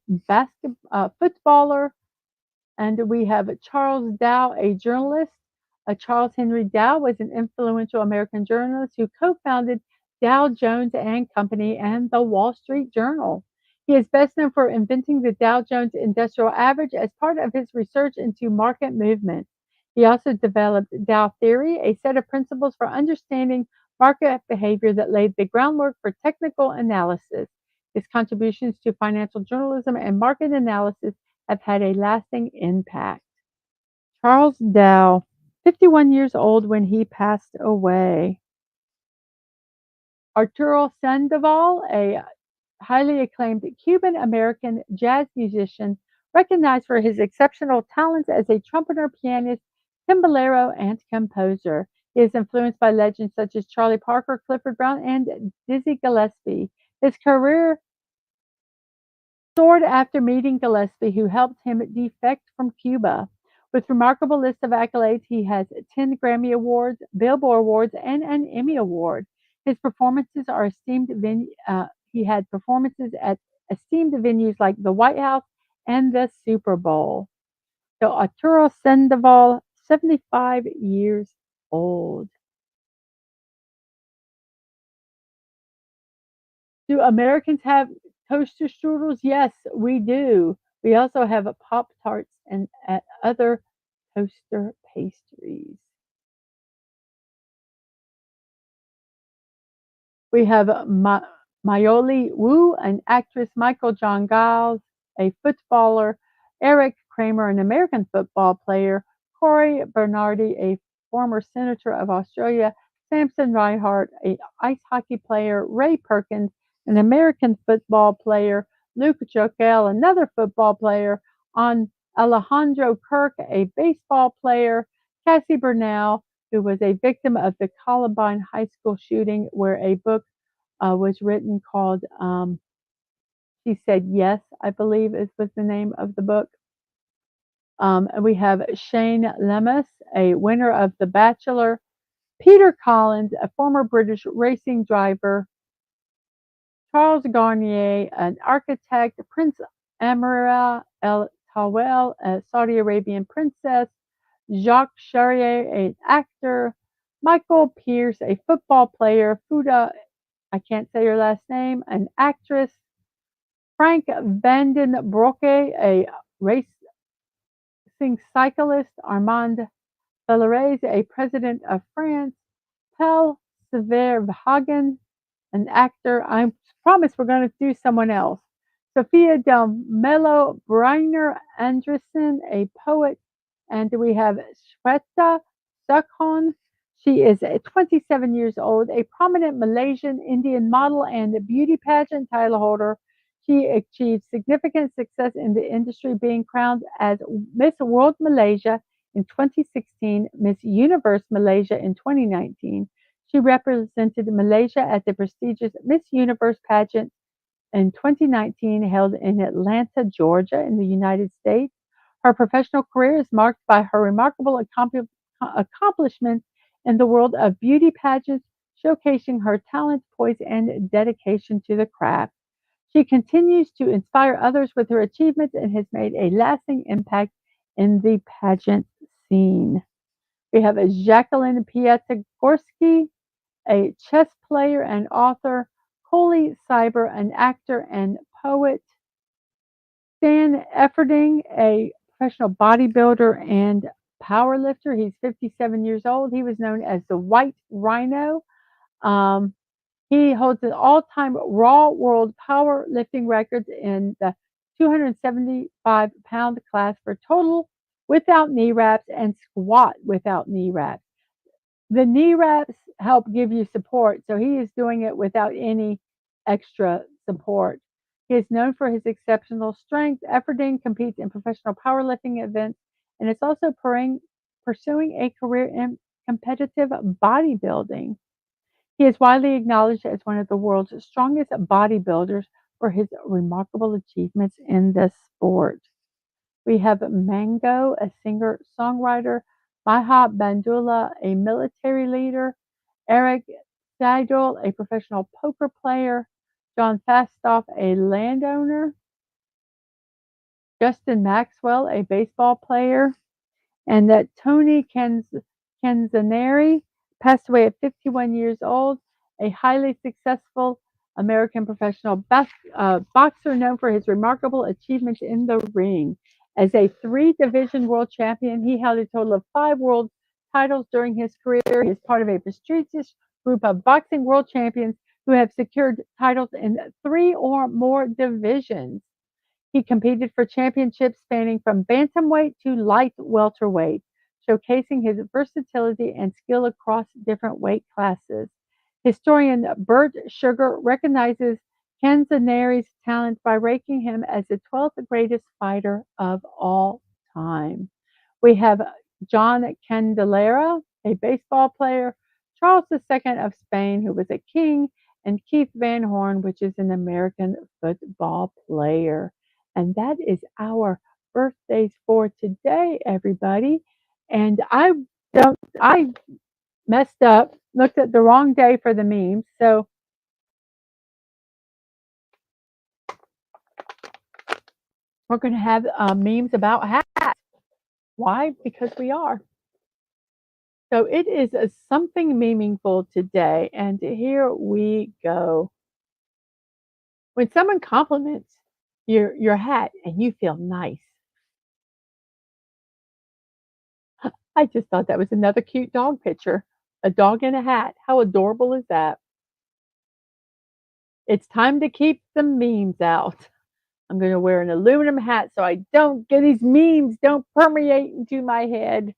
footballer, and we have Charles Dow, a journalist. Charles Henry Dow was an influential American journalist who co-founded Dow Jones and Company and the Wall Street Journal. He is best known for inventing the Dow Jones Industrial Average as part of his research into market movements. He also developed Dow Theory, a set of principles for understanding market behavior that laid the groundwork for technical analysis. His contributions to financial journalism and market analysis have had a lasting impact. Charles Dow, 51 years old when he passed away. Arturo Sandoval, a highly acclaimed Cuban American jazz musician, recognized for his exceptional talents as a trumpeter, pianist, timbalero, and composer. He is influenced by legends such as Charlie Parker, Clifford Brown, and Dizzy Gillespie. His career soared after meeting Gillespie, who helped him defect from Cuba. With remarkable list of accolades, he has 10 Grammy Awards, Billboard Awards, and an Emmy Award. His performances are esteemed. He had performances at esteemed venues like the White House and the Super Bowl. So Arturo Sandoval, 75 years old. Do Americans have toaster strudels? Yes, we do. We also have Pop Tarts and other toaster pastries. We have Mayoli Wu, an actress, Michael John Giles, a footballer, Eric Kramer, an American football player, Corey Bernardi, a former senator of Australia, Samson Reinhart, a ice hockey player, Ray Perkins, an American football player, Luke Jokel, another football player, on Alejandro Kirk, a baseball player, Cassie Bernal, who was a victim of the Columbine High School shooting, where a book was written called She Said Yes, I believe was the name of the book. And we have Shane Lemus, a winner of The Bachelor, Peter Collins, a former British racing driver, Charles Garnier, an architect, Prince Amira El Tawel, a Saudi Arabian princess, Jacques Charrier, an actor, Michael Pierce, a football player, Fuda, I can't say her last name, an actress, Frank Vandenbroeke, a racing cyclist, Armand Valérez, a president of France, Pell Severhagen, an actor. I promise we're going to do someone else. Sophia Del Mello Breiner Andresen, a poet. And we have Shweta Sukhon. She is 27 years old, a prominent Malaysian Indian model and beauty pageant title holder. She achieved significant success in the industry, being crowned as Miss World Malaysia in 2016, Miss Universe Malaysia in 2019. She represented Malaysia at the prestigious Miss Universe pageant in 2019 held in Atlanta, Georgia, in the United States. Her professional career is marked by her remarkable accomplishments in the world of beauty pageants, showcasing her talent, poise, and dedication to the craft. She continues to inspire others with her achievements and has made a lasting impact in the pageant scene. We have a Jacqueline Piatigorsky, a chess player and author, Coley Cyber, an actor and poet, Stan Efferding, a professional bodybuilder and power lifter. He's 57 years old. He was known as the White Rhino. Um, he holds an all-time Raw World powerlifting records in the 275-pound class for total without knee wraps and squat without knee wraps. The knee wraps help give you support, so he is doing it without any extra support. He is known for his exceptional strength. Efferding competes in professional powerlifting events and is also pursuing a career in competitive bodybuilding. He is widely acknowledged as one of the world's strongest bodybuilders for his remarkable achievements in the sport. We have Mango, a singer-songwriter, Maha Bandula, a military leader, Eric Seidel, a professional poker player, John Fastoff, a landowner, Justin Maxwell, a baseball player, and that Tony Canzaneri passed away at 51 years old, a highly successful American professional boxer known for his remarkable achievements in the ring. As a three-division world champion, he held a total of 5 world titles during his career. He is part of a prestigious group of boxing world champions who have secured titles in 3 or more divisions. He competed for championships spanning from bantamweight to light welterweight, showcasing his versatility and skill across different weight classes. Historian Bert Sugar recognizes Canzaneri's talent by ranking him as the 12th greatest fighter of all time. We have John Candelera, a baseball player, Charles II of Spain, who was a king, and Keith Van Horn, which is an American football player. And that is our birthdays for today, everybody. And I messed up, looked at the wrong day for the memes. So we're going to have memes about hats. Why? Because we are. So it is something meaningful today. And here we go. When someone compliments your hat and you feel nice. I just thought that was another cute dog picture. A dog in a hat. How adorable is that? It's time to keep the memes out. I'm going to wear an aluminum hat so I don't get these memes don't permeate into my head.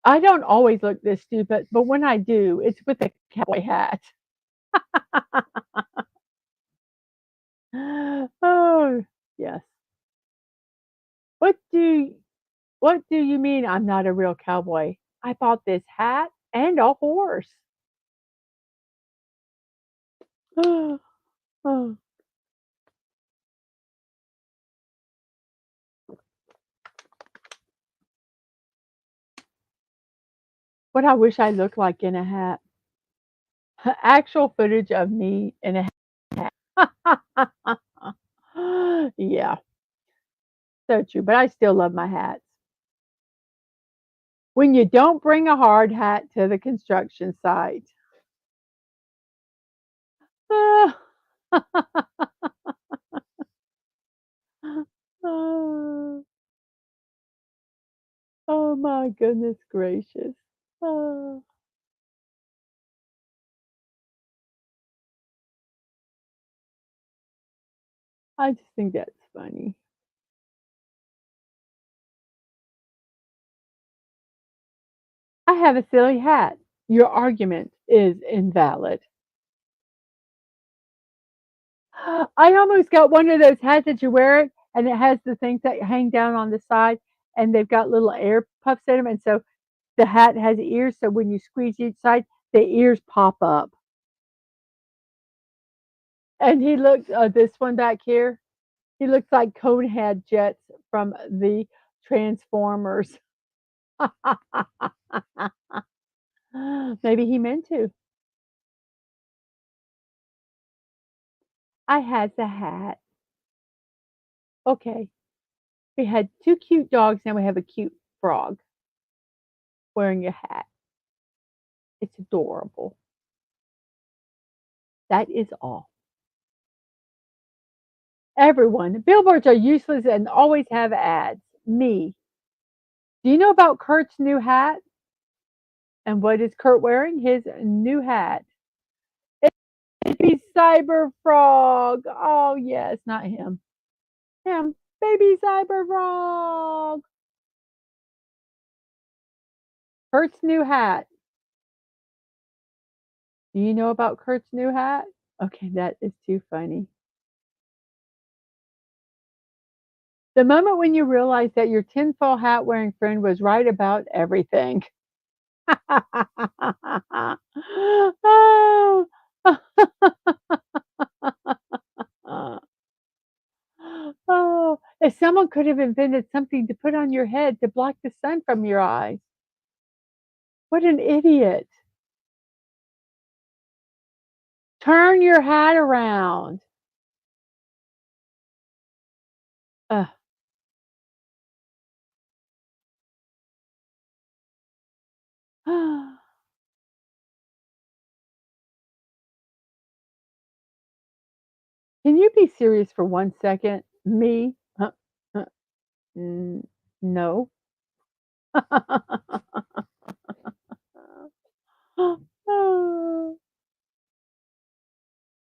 I don't always look this stupid, but when I do, it's with a cowboy hat. Oh, yes. What do what do you mean I'm not a real cowboy? I bought this hat and a horse. Oh, oh. What I wish I looked like in a hat. Actual footage of me in a hat. Yeah, so true. But I still love my hats. When you don't bring a hard hat to the construction site. Oh, oh, oh my goodness gracious. Oh, I just think that's funny. I have a silly hat. Your argument is invalid. I almost got one of those hats that you wear it and it has the things that hang down on the side and they've got little air puffs in them. And so the hat has ears. So when you squeeze each side, the ears pop up. And he looks, this one back here, he looks like Conehead Jets from the Transformers. Maybe he meant to. I had the hat. Okay. We had 2 cute dogs, now we have a cute frog wearing a hat. It's adorable. That is all. Everyone. Billboards are useless and always have ads. Me. Do you know about Kurt's new hat? And what is Kurt wearing? His new hat. Baby Cyber Frog. Oh, yes, not him. Him. Baby Cyber Frog. Kurt's new hat. Do you know about Kurt's new hat? Okay, that is too funny. The moment when you realize that your tinfoil hat wearing friend was right about everything. Oh. Oh, if someone could have invented something to put on your head to block the sun from your eyes. What an idiot. Turn your hat around. Ugh. Can you be serious for 1 second? Me? Uh, n no.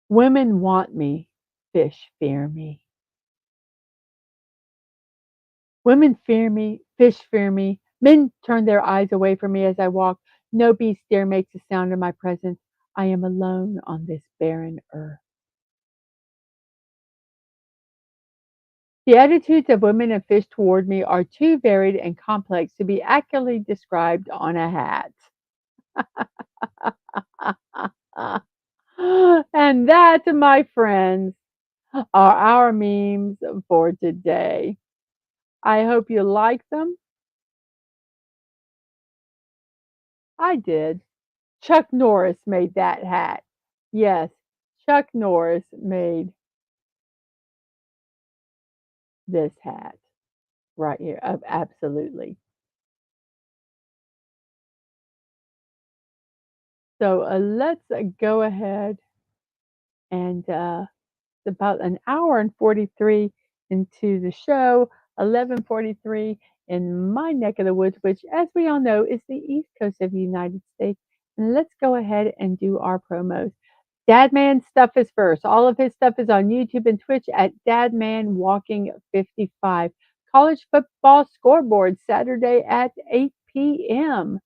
Women want me, fish fear me. Women fear me, fish fear me, men turn their eyes away from me as I walk. No beast dare makes a sound in my presence. I am alone on this barren earth. The attitudes of women and fish toward me are too varied and complex to be accurately described on a hat. And that, my friends, are our memes for today. I hope you like them. I did. Chuck Norris made that hat. Yes, Chuck Norris made this hat right here. Absolutely. So let's go ahead and about an hour and 43 into the show, 11:43 in my neck of the woods, which, as we all know, is the East Coast of the United States. And let's go ahead and do our promos. Dadman stuff is first. All of his stuff is on YouTube and Twitch at DadmanWalking55. College football scoreboard Saturday at 8 p.m.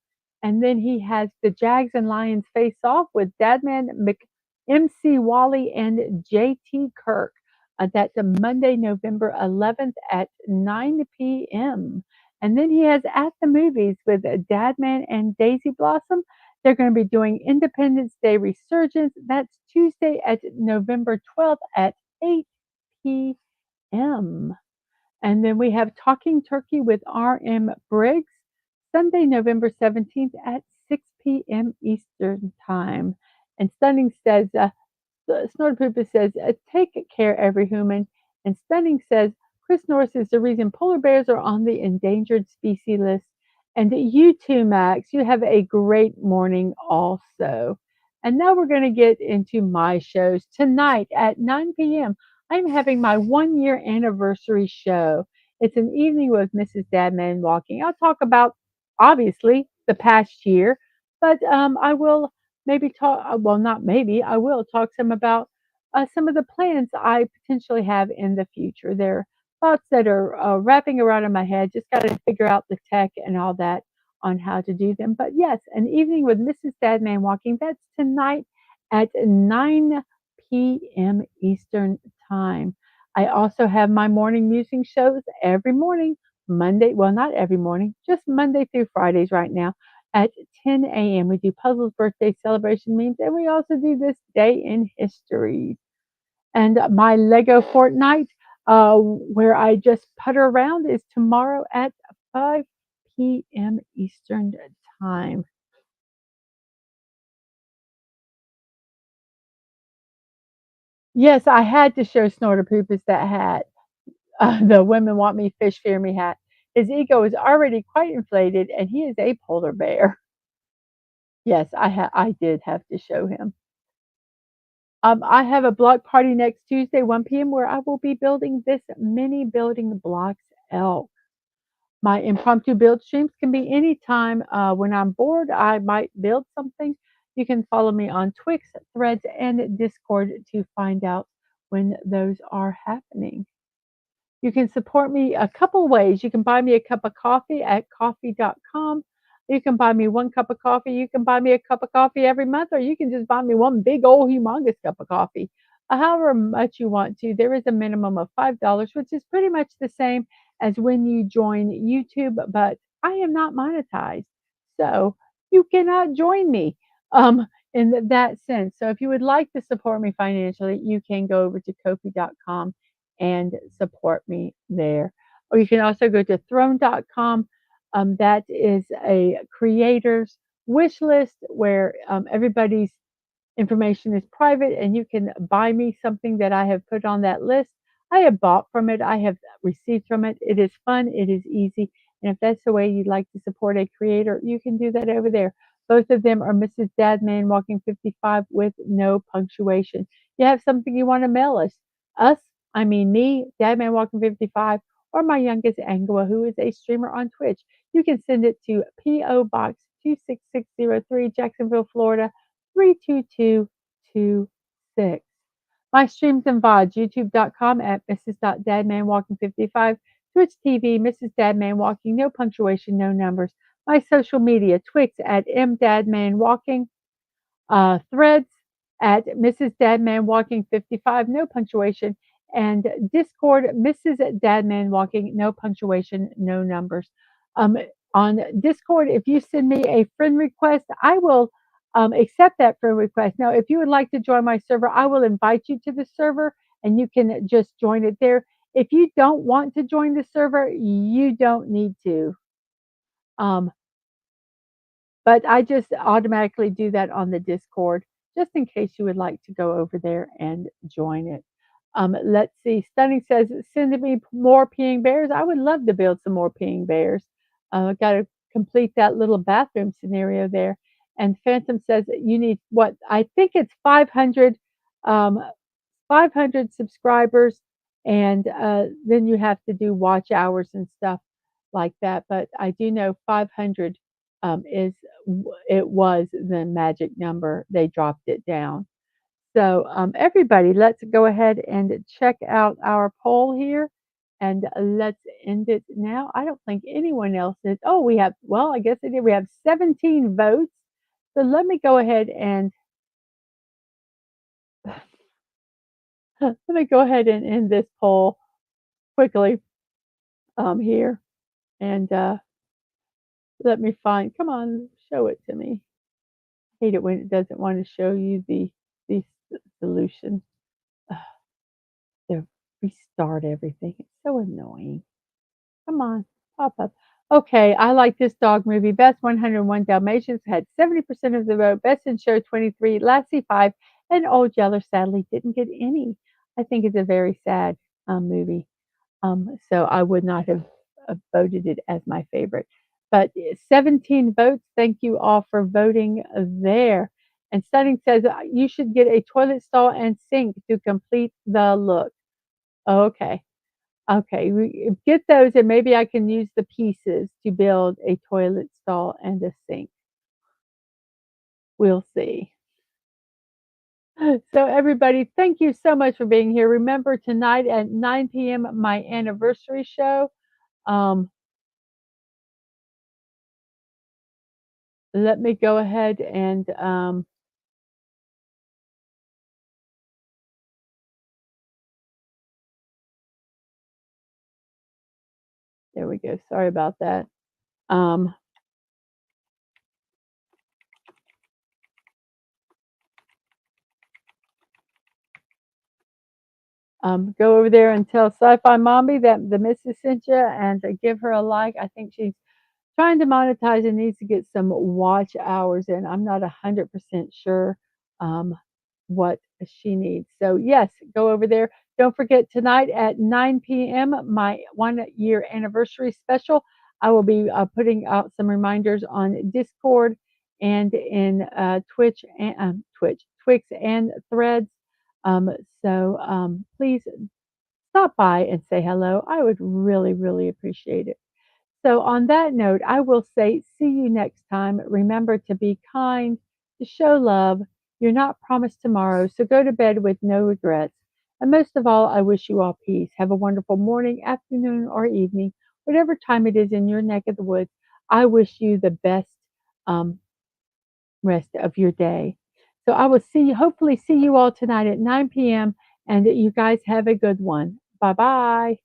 And then he has the Jags and Lions face off with Dadman MC Wally and JT Kirk. That's a Monday, November 11th at 9 p.m. And then he has At the Movies with Dadman and Daisy Blossom. They're going to be doing Independence Day Resurgence. That's Tuesday at November 12th at 8 p.m. And then we have Talking Turkey with R.M. Briggs, Sunday, November 17th at 6 p.m. Eastern Time. And Stunning says, Snortpoopa says, take care, every human. And Stunning says, Chris Norris is the reason polar bears are on the endangered species list. And you too, Max, you have a great morning also. And now we're going to get into my shows. Tonight at 9 p.m., I'm having my 1 year anniversary show. It's an evening with Mrs. Dadman Walking. I'll talk about, obviously, the past year, but I will maybe talk, well, not maybe, I will talk some about some of the plans I potentially have in the future. There are thoughts that are wrapping around in my head, just got to figure out the tech and all that on how to do them. But yes, an evening with Mrs. Dadman Walking, that's tonight at 9 p.m. Eastern Time. I also have my morning musing shows every morning, Monday, well, not every morning, just Monday through Fridays right now at 10 a.m. We do puzzles, birthday celebration memes, and we also do this day in history. And my Lego Fortnite, where I just putter around, is tomorrow at 5 p.m. Eastern Time. Yes, I had to show Snortopoopas that hat, the Women Want Me, Fish Fear Me hat. His ego is already quite inflated, and he is a polar bear. Yes, I did have to show him. I have a block party next Tuesday, 1 p.m., where I will be building this mini building blocks elk. My impromptu build streams can be anytime when I'm bored. I might build something. You can follow me on Twix, Threads, and Discord to find out when those are happening. You can support me a couple ways. You can buy me a cup of coffee at coffee.com. You can buy me one cup of coffee. You can buy me a cup of coffee every month, or you can just buy me one big old humongous cup of coffee. However much you want to. There is a minimum of $5, which is pretty much the same as when you join YouTube, but I am not monetized. So you cannot join me in that sense. So if you would like to support me financially, you can go over to kofi.com and support me there. Or you can also go to throne.com. That is a creator's wish list where everybody's information is private and you can buy me something that I have put on that list. I have bought from it, I have received from it. It is fun, it is easy. And if that's the way you'd like to support a creator, you can do that over there. Both of them are Mrs.DadmanWalking55 with no punctuation. You have something you want to mail us, I mean me, DadmanWalking55, or my youngest Angela, who is a streamer on Twitch. You can send it to P.O. Box 26603, Jacksonville, Florida 32226. My streams and VODs, youtube.com at Mrs.DadmanWalking55, Twitch TV, Mrs. Dadman Walking, no punctuation, no numbers. My social media, Twix at MDadmanWalking, Threads at Mrs. Dadman Walking 55, no punctuation, and Discord, Mrs. Dadman Walking, no punctuation, no numbers. Um, on Discord, if you send me a friend request, I will accept that friend request. Now, if you would like to join my server, I will invite you to the server and you can just join it there. If you don't want to join the server, you don't need to. Um, but I just automatically do that on the Discord just in case you would like to go over there and join it. Let's see. Stunning says, send me more peeing bears. I would love to build some more peeing bears. Got to complete that little bathroom scenario there. And Phantom says that you need what I think it's 500 um, 500 subscribers, and then you have to do watch hours and stuff like that. But I do know 500 is it was the magic number. They dropped it down. So everybody, let's go ahead and check out our poll here, and let's end it now. I don't think anyone else is. Oh, we have. Well, I guess it did. We have 17 votes. So let me go ahead and end this poll quickly here. And let me find, come on, show it to me. I hate it when it doesn't want to show you the solution. To restart everything. It's so annoying. Come on, pop up. Okay, I like this dog movie. Best 101 Dalmatians had 70% of the vote. Best in Show 23, Lassie 5, and Old Yeller sadly didn't get any. I think it's a very sad movie. So I would not have voted it as my favorite. But 17 votes. Thank you all for voting there. And Stunning says you should get a toilet stall and sink to complete the look. Okay. Okay. Get those, and maybe I can use the pieces to build a toilet stall and a sink. We'll see. So, everybody, thank you so much for being here. Remember, tonight at 9 p.m., my anniversary show. Um, Let me go ahead and there we go. Sorry about that. Um, Go over there and tell Sci-Fi Mommy that the missus sent you, and give her a like. I think she's trying to monetize and needs to get some watch hours in. I'm not 100% sure what she needs. So, yes, go over there. Don't forget tonight at 9 p.m., my 1 year anniversary special. I will be putting out some reminders on Discord and in Twitch, Twix and Threads. Um, please stop by and say hello. I would really, really appreciate it. So, on that note, I will say, see you next time. Remember to be kind, to show love. You're not promised tomorrow, so go to bed with no regrets. And most of all, I wish you all peace. Have a wonderful morning, afternoon, or evening, whatever time it is in your neck of the woods. I wish you the best um, rest of your day. So, I will hopefully, see you all tonight at 9 p.m., and you guys have a good one. Bye bye.